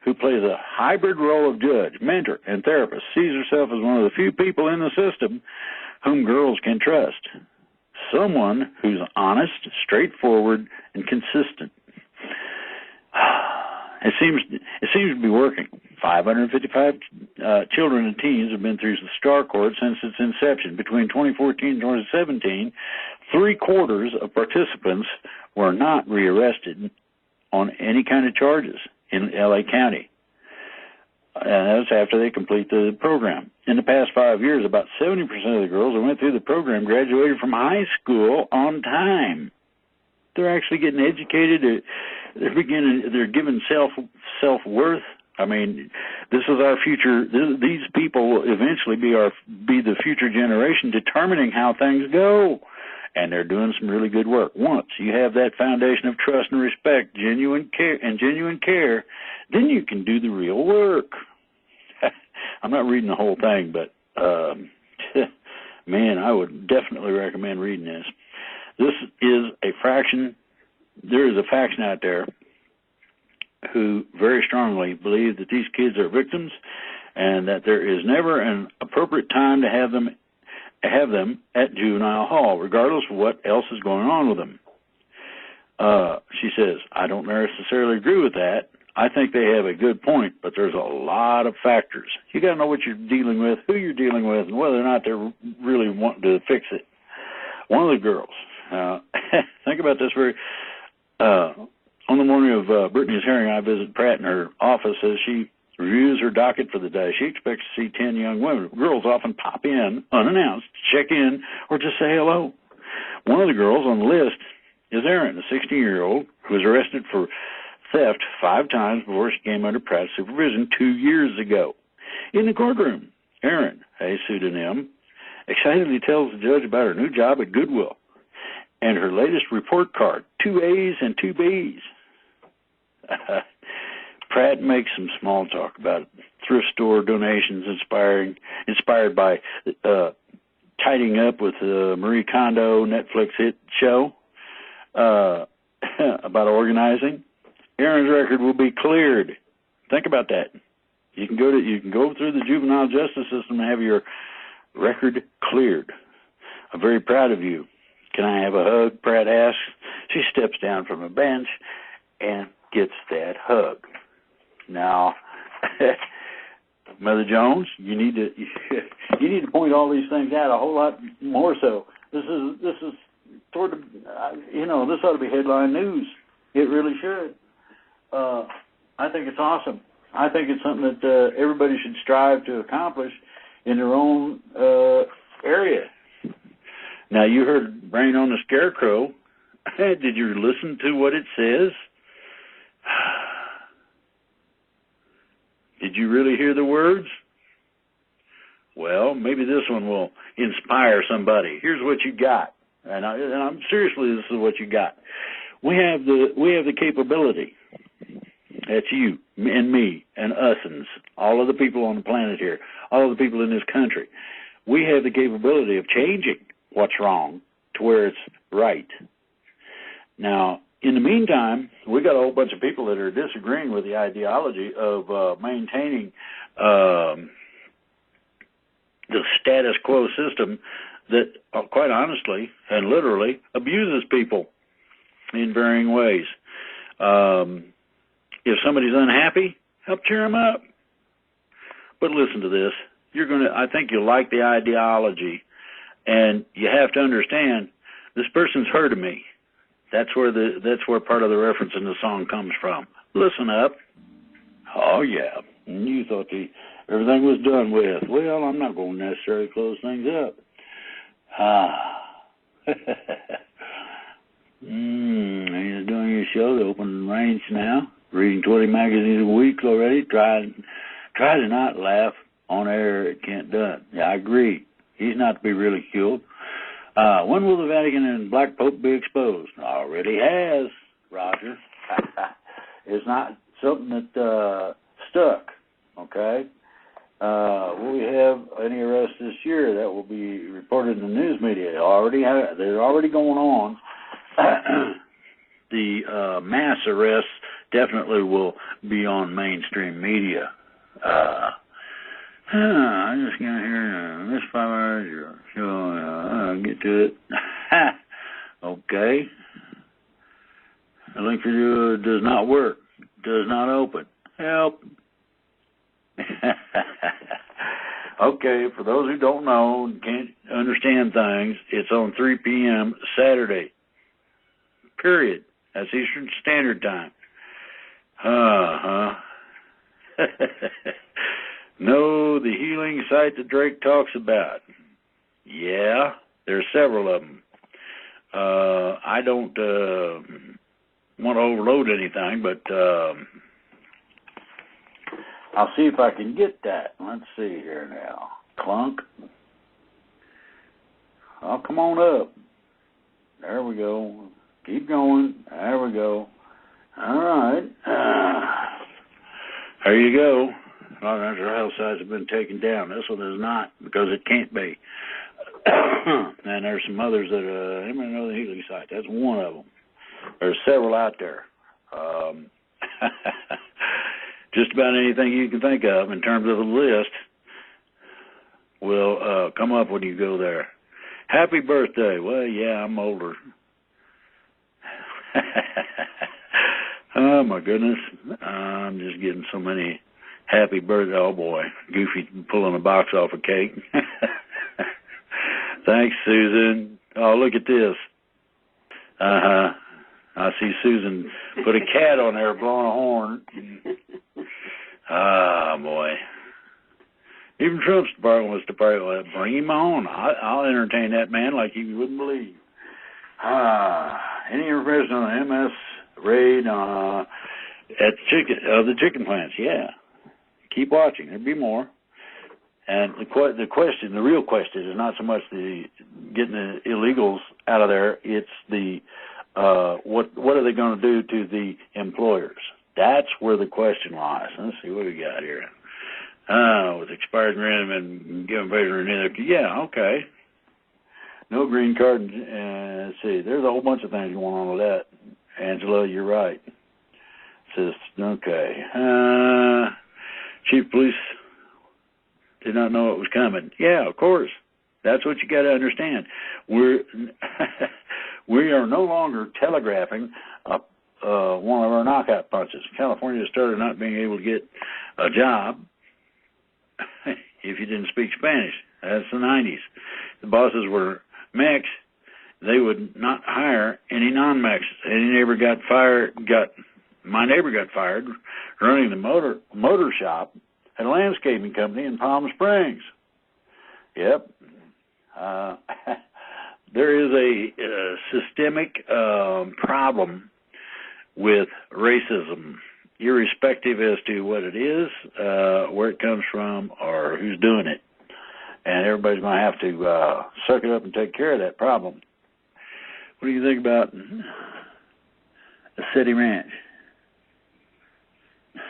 who plays a hybrid role of judge, mentor, and therapist, sees herself as one of the few people in the system whom girls can trust. Someone who's honest, straightforward, and consistent. It seems to be working. 555 children and teens have been through the Star Court since its inception. Between 2014 and 2017, 3/4 of participants were not rearrested on any kind of charges in L.A. County. And that's after they complete the program. In the past 5 years, about 70% of the girls who went through the program graduated from high school on time. They're actually getting educated. They're given self-worth. I mean, this is our future. These people will eventually be the future generation determining how things go. And they're doing some really good work. Once you have that foundation of trust and respect, genuine care, then you can do the real work. I'm not reading the whole thing, but man, I would definitely recommend reading this. This is a fraction. There is a faction out there who very strongly believe that these kids are victims and that there is never an appropriate time to have them have them at juvenile hall, regardless of what else is going on with them. She says, I don't necessarily agree with that. I think they have a good point, but there's a lot of factors. You got to know what you're dealing with, who you're dealing with, and whether or not they're really wanting to fix it. One of the girls, think about this on the morning of Brittany's hearing, I visited Pratt in her office as she reviews her docket for the day. She expects to see 10 young women. Girls often pop in unannounced, check in, or just say hello. One of the girls on the list is Erin, a 16-year-old who was arrested for theft 5 times before she came under Pratt's supervision 2 years ago. In the courtroom, Erin, a pseudonym, excitedly tells the judge about her new job at Goodwill and her latest report card, 2 A's and 2 B's. Pratt makes some small talk about thrift store donations inspired by tidying up with Marie Kondo Netflix hit show about organizing. Erin's record will be cleared. Think about that. You can go through the juvenile justice system and have your record cleared. I'm very proud of you. Can I have a hug? Pratt asks. She steps down from a bench and gets that hug. Now, Mother Jones, you need to point all these things out a whole lot more. So this is toward the, this ought to be headline news. It really should. I think it's awesome. I think it's something that everybody should strive to accomplish in their own area. Now, you heard Brain on the Scarecrow. Did you listen to what it says? Did you really hear the words? Well, maybe this one will inspire somebody. Here's what you got, and I'm seriously, this is what you got. We have the capability. That's you and me and us'ns, all of the people on the planet here, all of the people in this country. We have the capability of changing what's wrong to where it's right. Now, in the meantime, we got a whole bunch of people that are disagreeing with the ideology of maintaining the status quo system that, quite honestly and literally, abuses people in varying ways. If somebody's unhappy, help cheer them up. But listen to this. I think you'll like the ideology, and you have to understand this person's hurting me. That's where part of the reference in the song comes from. Listen up. Oh yeah, you thought everything was done with. Well, I'm not going to necessarily close things up. He's doing your show, the open range now. Reading 20 magazines a week already. Try to not laugh on air at Kent Dunn. Yeah, I agree. He's not to be ridiculed. When will the Vatican and Black Pope be exposed? Already has, Roger. It's not something that stuck, okay? Will we have any arrests this year? That will be reported in the news media. They're already going on. The mass arrests definitely will be on mainstream media. I just got here this 5 hours, so I'll get to it. Okay. The link for you does not work. Does not open. Help. Okay, for those who don't know, can't understand things, it's on 3 p.m. Saturday. Period. That's Eastern Standard Time. No, the healing site that Drake talks about. Yeah, there's several of them. I don't want to overload anything, but I'll see if I can get that. Let's see here now. Clunk. Oh, come on up. There we go. Keep going. There we go. All right. There you go. A lot of our sites have been taken down. This one is not, because it can't be. And there's some others that, anybody know the healing site? That's one of them. There's several out there. Just about anything you can think of in terms of a list will come up when you go there. Happy birthday. Well, yeah, I'm older. Oh, my goodness. I'm just getting so many happy birthday. Oh, boy. Goofy pulling a box off a cake. Thanks, Susan. Oh, look at this. Uh-huh. I see Susan put a cat on there blowing a horn. Ah, boy. Even Trump's department was to bring him on. I'll entertain that man like you wouldn't believe. Any information on MS raid at the chicken plants? Yeah. Keep watching. There'll be more. And the real question is not so much getting the illegals out of there. It's what are they going to do to the employers? That's where the question lies. Let's see what we got here. With expired random and given favor in either. Yeah, okay. No green card. Let's see. There's a whole bunch of things going on with that. Angela, you're right. Says, okay. Chief of Police did not know it was coming. Yeah, of course. That's what you got to understand. We are no longer telegraphing one of our knockout punches. California started not being able to get a job if you didn't speak Spanish. That's the 90s. The bosses were Mex. They would not hire any non-Mex. My neighbor got fired running the motor shop at a landscaping company in Palm Springs. Yep. There is a systemic problem with racism, irrespective as to what it is, where it comes from, or who's doing it. And everybody's going to have to suck it up and take care of that problem. What do you think about a city ranch?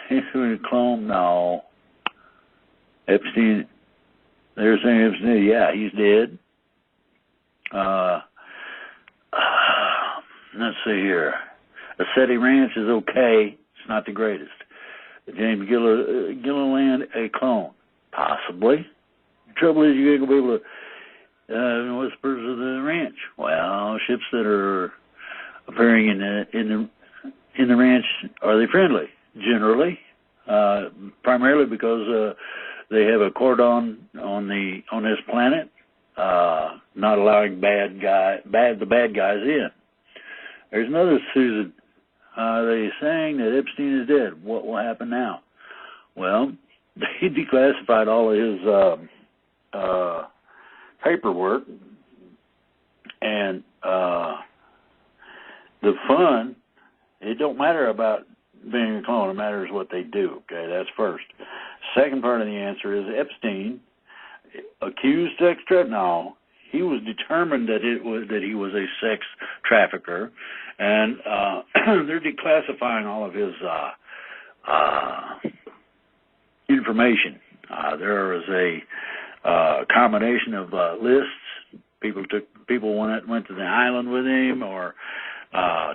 He's going to clone? No. Epstein, they're saying Epstein, yeah, he's dead. Let's see here. A city ranch is okay. It's not the greatest. James Gilliland, a clone? Possibly. The trouble is you ain't going to be able to whispers of the ranch. Well, ships that are appearing in the ranch, are they friendly? Generally, primarily because they have a cordon on this planet, not allowing the bad guys in. There's another Susan. They're saying that Epstein is dead. What will happen now? Well, they declassified all of his paperwork, and the fun, it don't matter about being a clone, it matters what they do. Okay, that's first. Second part of the answer is Epstein, accused sex trafficker. No, he was determined that he was a sex trafficker, and they're declassifying all of his information. There was a combination of lists. People went to the island with him, or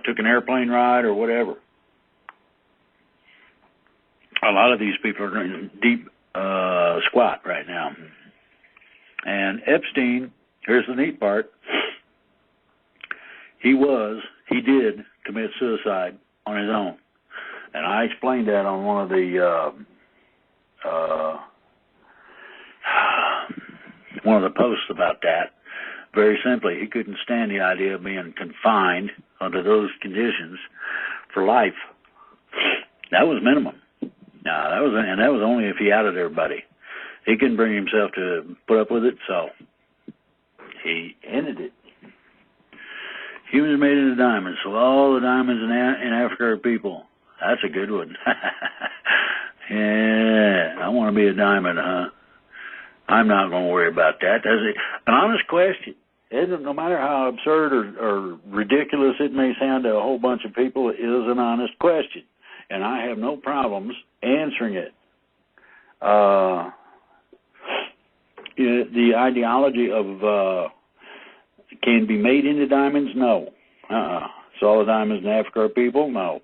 took an airplane ride, or whatever. A lot of these people are in deep squat right now. And Epstein, here's the neat part, he did commit suicide on his own. And I explained that on one of the posts about that. Very simply, he couldn't stand the idea of being confined under those conditions for life. That was minimum. That was only if he outed everybody. He couldn't bring himself to put up with it, so he ended it. Humans made into diamonds, so all the diamonds in Africa are people. That's a good one. Yeah, I want to be a diamond, huh? I'm not going to worry about that. That's an honest question. No matter how absurd or ridiculous it may sound to a whole bunch of people, it is an honest question. And I have no problems answering it. The ideology of can be made into diamonds? No. So all the diamonds in Africa are people? No.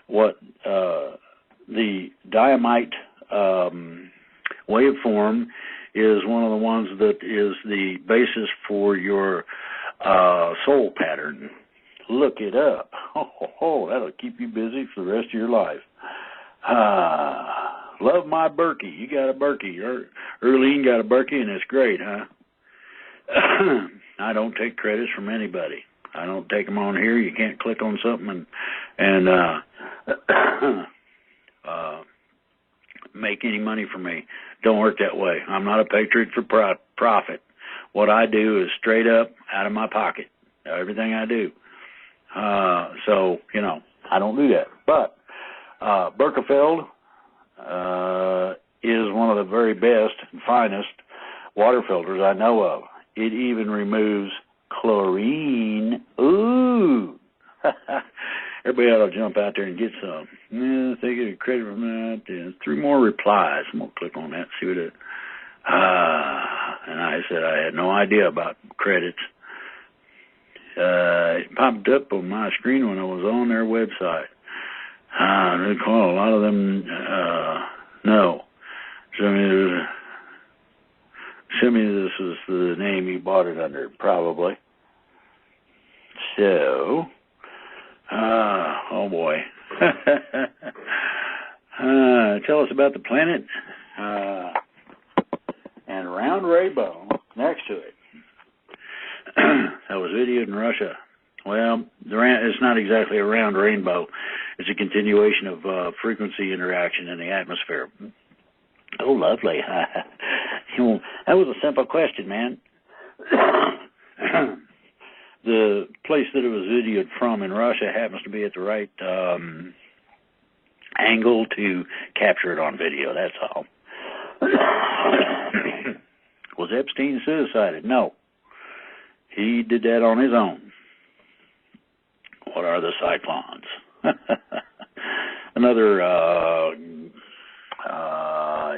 What the diamite waveform is one of the ones that is the basis for your soul pattern. Look it up. That'll keep you busy for the rest of your life. Love my Berkey. You got a Berkey. Earlene got a Berkey, and it's great, huh? I don't take credits from anybody. I don't take them on here. You can't click on something and make any money for me. Don't work that way. I'm not a patriot for profit. What I do is straight up out of my pocket, everything I do. So, I don't do that. But Berkefeld is one of the very best and finest water filters I know of. It even removes chlorine. Ooh. Everybody ought to jump out there and get some. Yeah, they get a credit from that. There's 3 more replies. I'm going to click on that and see what it... and I said I had no idea about credits. It popped up on my screen when I was on their website. They call a lot of them, no. Send me this is the name you bought it under, probably. So, oh boy. Tell us about the planet, and round rainbow next to it. That was videoed in Russia. Well, it's not exactly a round rainbow. It's a continuation of frequency interaction in the atmosphere. Oh, lovely. That was a simple question, man. The place that it was videoed from in Russia happens to be at the right angle to capture it on video, that's all. Was Epstein suicided? No. He did that on his own. What are the cyclones? Another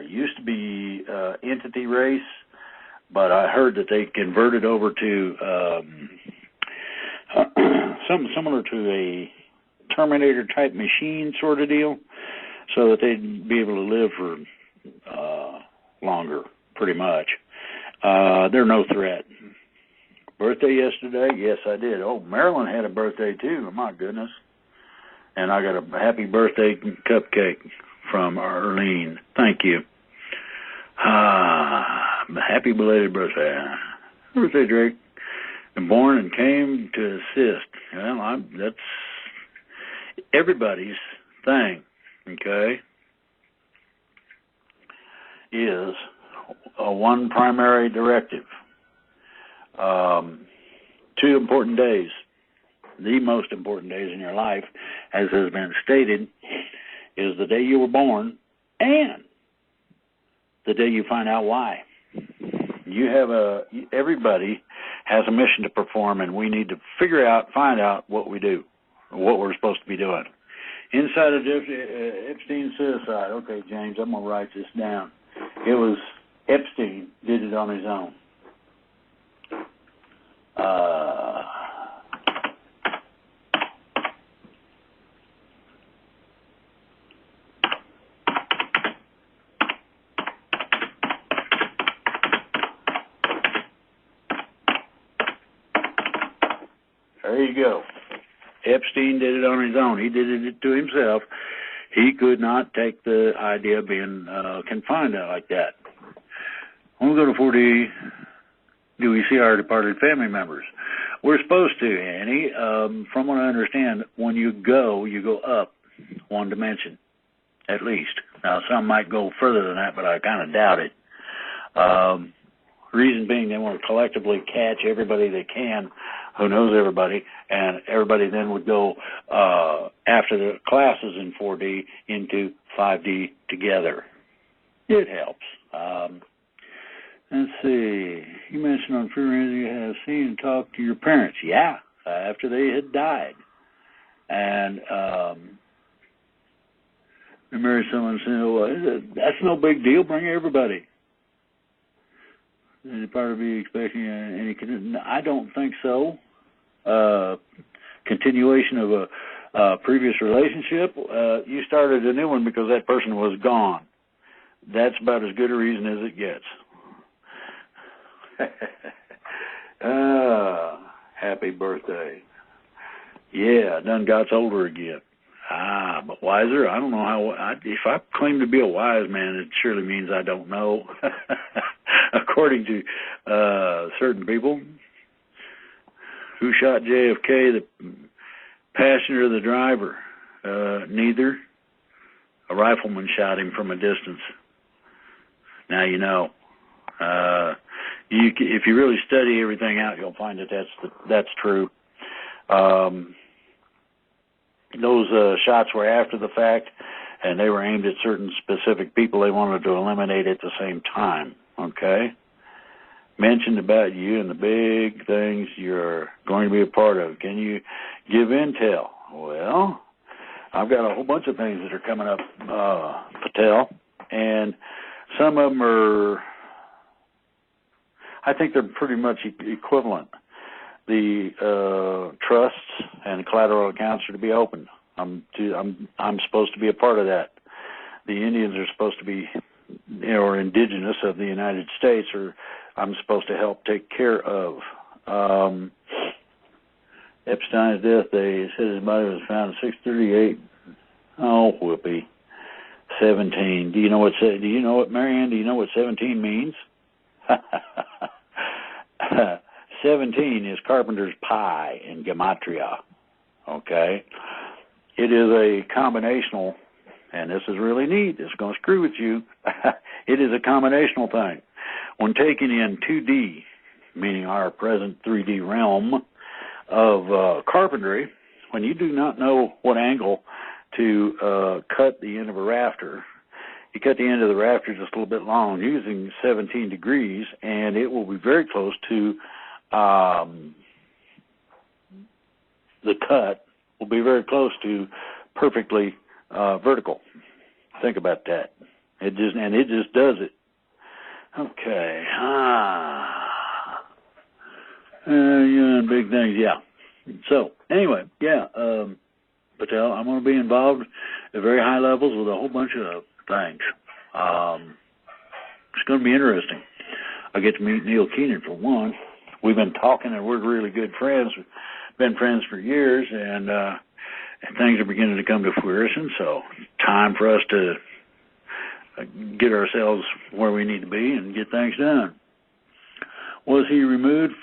used to be entity race, but I heard that they converted over to something similar to a Terminator type machine sort of deal, so that they'd be able to live for longer, pretty much. They're no threat. Birthday yesterday? Yes, I did. Oh, Marilyn had a birthday too. My goodness. And I got a happy birthday cupcake from Arlene. Thank you. Happy belated birthday. Birthday, Drake. And born and came to assist. Well, that's everybody's thing, okay, is one primary directive. 2 important days, the most important days in your life, as has been stated, is the day you were born and the day you find out why. Everybody has a mission to perform, and we need to find out what we do, what we're supposed to be doing. Inside of Epstein's suicide. Okay, James, I'm going to write this down. It was Epstein did it on his own. There you go. Epstein did it on his own. He did it to himself. He could not take the idea of being confined like that. When we go to 4D, do we see our departed family members? We're supposed to, Annie. From what I understand, when you go up 1 dimension, at least. Now, some might go further than that, but I kind of doubt it. Reason being, they want to collectively catch everybody they can who knows everybody, and everybody then would go, after the classes in 4D, into 5D together. It helps. Let's see. You mentioned on Free Range you have seen and talked to your parents. Yeah, after they had died. And they married someone saying, well, that's no big deal. Bring everybody. They'd probably be expecting any... I don't think so. Continuation of a previous relationship. You started a new one because that person was gone. That's about as good a reason as it gets. Happy birthday. Yeah, done got older again. But wiser. I don't know how. If I claim to be a wise man, it surely means I don't know. According to certain people. Who shot JFK? The passenger or the driver? Neither. A rifleman shot him from a distance. Now you know. If you really study everything out, you'll find that that's true. Those shots were after the fact, and they were aimed at certain specific people they wanted to eliminate at the same time. Okay? Mentioned about you and the big things you're going to be a part of. Can you give intel? Well, I've got a whole bunch of things that are coming up, Patel, and some of them are, I think they're pretty much equivalent. The trusts and collateral accounts are to be opened. I'm supposed to be a part of that. The Indians are supposed to be, or indigenous of the United States, or I'm supposed to help take care of. Epstein's death day, it says his body was found at 6:38. Oh, whoopee. 17. Do you know what, Marianne, do you know what 17 means? 17 is Carpenter's Pi in Gematria. Okay? It is a combinational, and this is really neat. It's going to screw with you. It is a combinational thing. When taken in 2D, meaning our present 3D realm of carpentry, when you do not know what angle to cut the end of a rafter, you cut the end of the rafter just a little bit long using 17 degrees, and it will be very close to the cut will be very close to perfectly vertical. Think about that. It just does it. Okay. Big things, yeah. So, anyway, yeah, Patel, I'm going to be involved at very high levels with a whole bunch of things. It's going to be interesting. I get to meet Neil Keenan for one. We've been talking, and we're really good friends. We've been friends for years, and things are beginning to come to fruition, so time for us to get ourselves where we need to be and get things done. Was he removed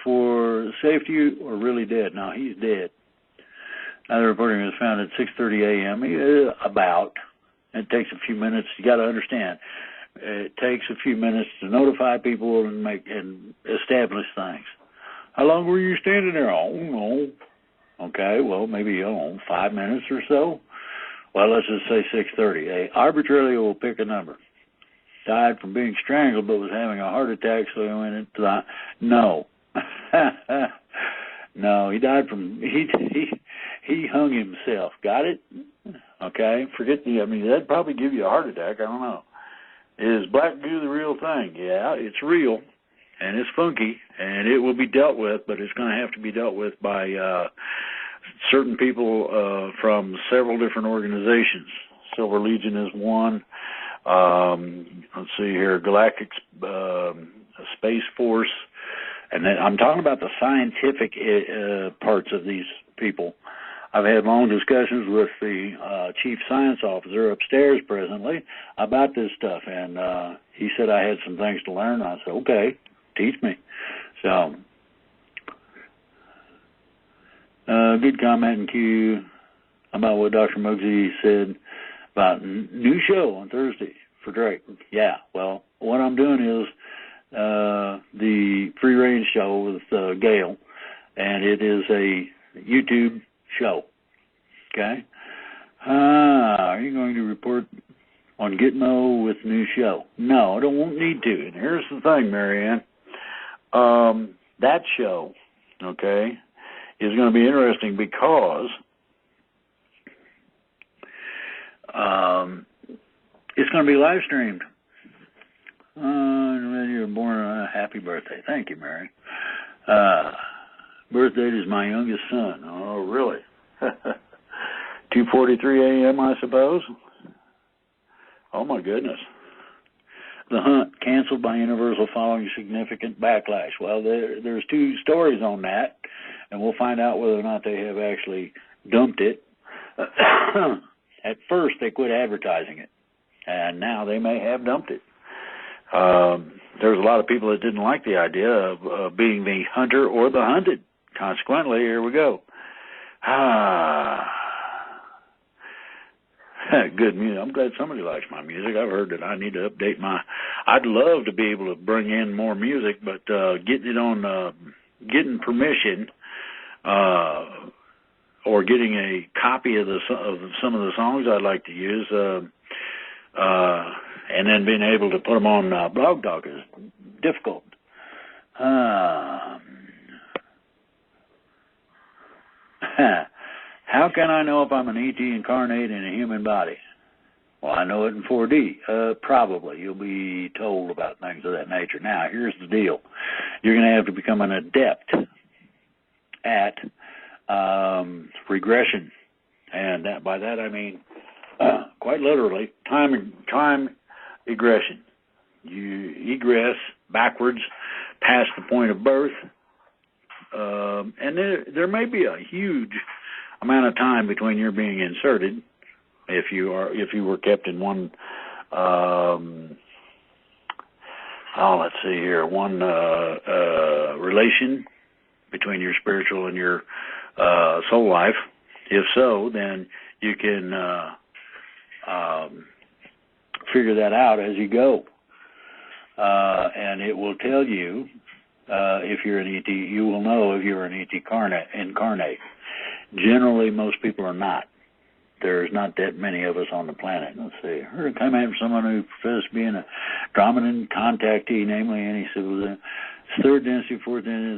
for safety or really dead? No, he's dead. Now, the reporting was found at 6:30 a.m. About. It takes a few minutes. You got to understand. It takes a few minutes to notify people and establish things. How long were you standing there? Oh, no. Okay, well, maybe 5 minutes or so. Well, let's just say 6:30. Arbitrarily, we'll pick a number. Died from being strangled, but was having a heart attack, so he went into the... No. No, he died from... He hung himself. Got it? Okay, that'd probably give you a heart attack. I don't know. Is black goo the real thing? Yeah, it's real, and it's funky, and it will be dealt with, but it's going to have to be dealt with by certain people from several different organizations. Silver Legion is one. Let's see here, Galactic Space Force, and then I'm talking about the scientific parts of these people. I've had long discussions with the chief science officer upstairs presently about this stuff, and he said I had some things to learn. I said, okay, teach me. So, good comment in Q about what Dr. Muggsy said about new show on Thursday for Drake. Yeah, well, what I'm doing is the free range show with GALE, and it is a YouTube show. Okay? Are you going to report on Gitmo with new show? No, I won't need to. And here's the thing, Marianne. That show, okay, is going to be interesting because it's going to be live streamed. You were born on a happy birthday. Thank you, Mary. Birth date is my youngest son. Oh, really? 2:43 a.m., I suppose. Oh, my goodness. The Hunt canceled by Universal following significant backlash. Well, there's two stories on that, and we'll find out whether or not they have actually dumped it. At first, they quit advertising it, and now they may have dumped it. There's a lot of people that didn't like the idea of being the hunter or the hunted. Consequently, here we go. Good music. I'm glad somebody likes my music. I've heard that I need to update my... I'd love to be able to bring in more music, but getting it on... getting permission or getting a copy of some of the songs I'd like to use and then being able to put them on Blog Talk is difficult. How can I know if I'm an ET incarnate in a human body? Well, I know it in 4D. Probably. You'll be told about things of that nature. Now, here's the deal. You're going to have to become an adept at regression. And by that I mean, quite literally, time egression. You egress backwards past the point of birth. And there may be a huge amount of time between your being inserted, if you were kept in one let's see here, one relation between your spiritual and your soul life. If so, then you can figure that out as you go, and it will tell you if you're an ET. You will know if you're an ET incarnate. Generally, most people are not. There's not that many of us on the planet. Let's see. I heard a comment from someone who professed being a dominant contactee, namely any civilization, third density, fourth density,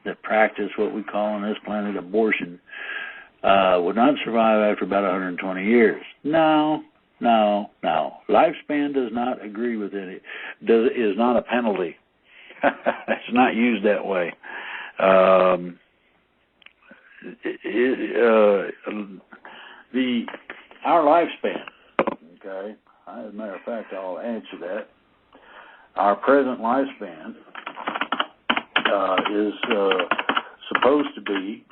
that practice what we call on this planet abortion, would not survive after about 120 years. No. Lifespan does not agree with it. Is not a penalty. It's not used that way. Our lifespan, okay, as a matter of fact, I'll answer that. Our present lifespan is supposed to be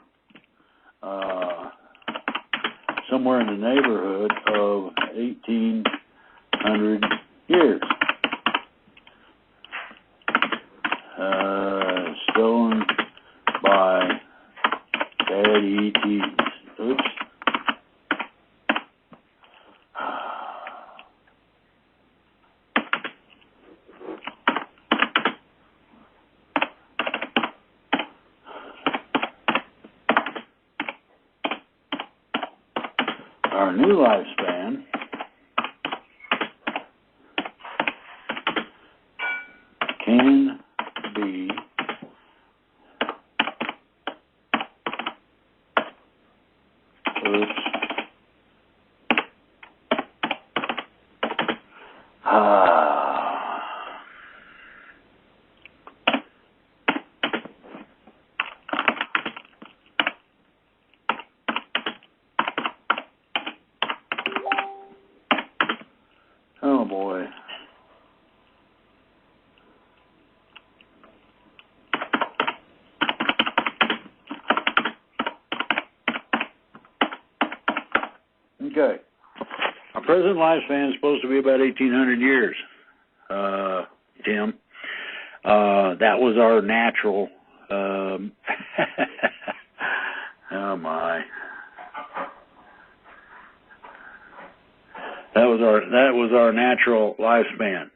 somewhere in the neighborhood of 1,800 years. Stolen by bad ETs. Oops. Our new lifespan can be oh boy. Okay. Our present lifespan is supposed to be about 1,800 years, Tim. That was our natural, oh my. That was our natural lifespan.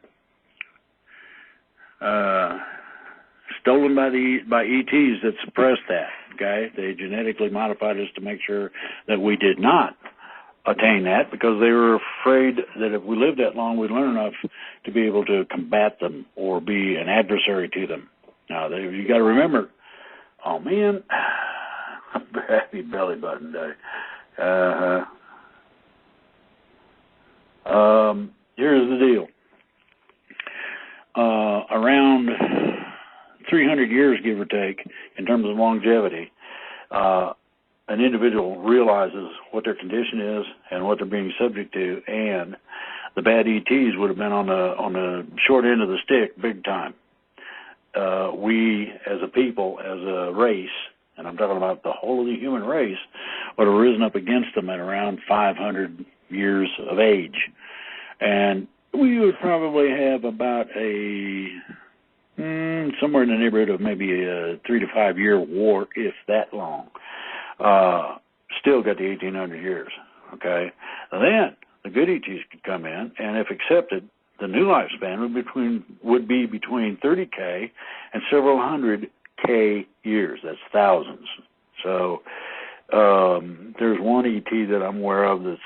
Stolen by ETs that suppressed that, okay? They genetically modified us to make sure that we did not attain that, because they were afraid that if we lived that long, we'd learn enough to be able to combat them or be an adversary to them. Now, you got to remember, oh man, happy belly button day. Here's the deal. Around 300 years, give or take, in terms of longevity, an individual realizes what their condition is and what they're being subject to, and the bad ETs would have been on the short end of the stick, big time. We, as a people, as a race, and I'm talking about the whole of the human race, would have risen up against them at around 500 years of age. And we would probably have about somewhere in the neighborhood of maybe a 3 to 5 year war, if that long. Still got the 1800 years, okay? Then the good ETs could come in, and if accepted, the new lifespan would be between 30K and several hundred K years. That's thousands. So there's one ET that I'm aware of that's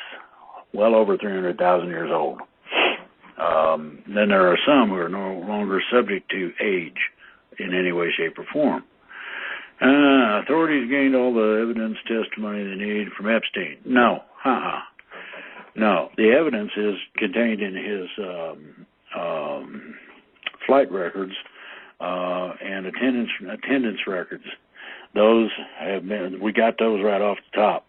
well over 300,000 years old. Then there are some who are no longer subject to age in any way, shape, or form. Authorities gained all the evidence, testimony they need from Epstein. No. No. The evidence is contained in his flight records and attendance records. Those have been, we got those right off the top.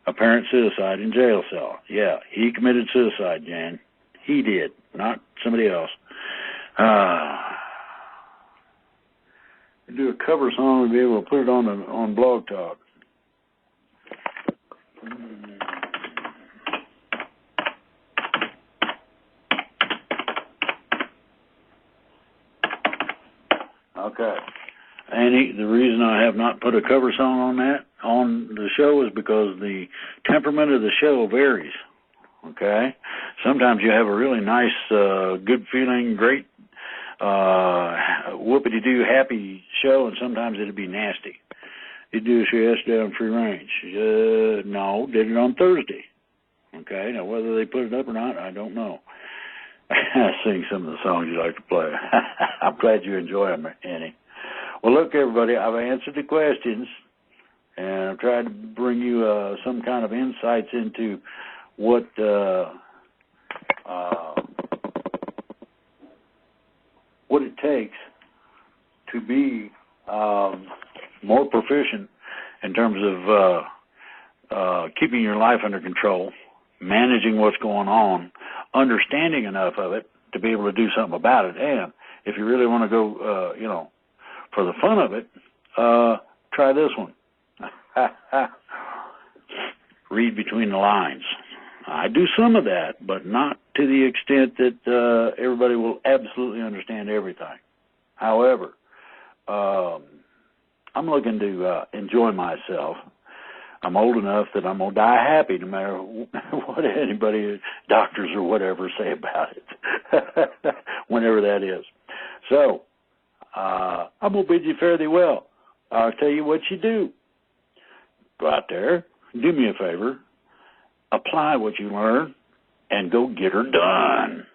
Apparent suicide in jail cell. Yeah, he committed suicide, Jan. He did, not somebody else. Do a cover song and be able to put it on Blog Talk. Okay. And the reason I have not put a cover song on the show is because the temperament of the show varies. Okay? Sometimes you have a really nice, good feeling, great, whoopity-doo happy show, and sometimes it'd be nasty. You do a show yesterday on Free Range. No, did it on Thursday. Okay? Now, whether they put it up or not, I don't know. I sing some of the songs you like to play. I'm glad you enjoy them, Annie. Well, look, everybody, I've answered the questions, and I've tried to bring you some kind of insights into what it takes to be more proficient in terms of keeping your life under control, managing what's going on, understanding enough of it to be able to do something about it. And if you really want to go, for the fun of it, try this one. Read between the lines. I do some of that, but not to the extent that everybody will absolutely understand everything. However, I'm looking to enjoy myself. I'm old enough that I'm going to die happy no matter what anybody, doctors or whatever, say about it, whenever that is. So, I'm going to bid you fare thee well. I'll tell you what you do. Go out there, do me a favor, apply what you learn, and go get her done.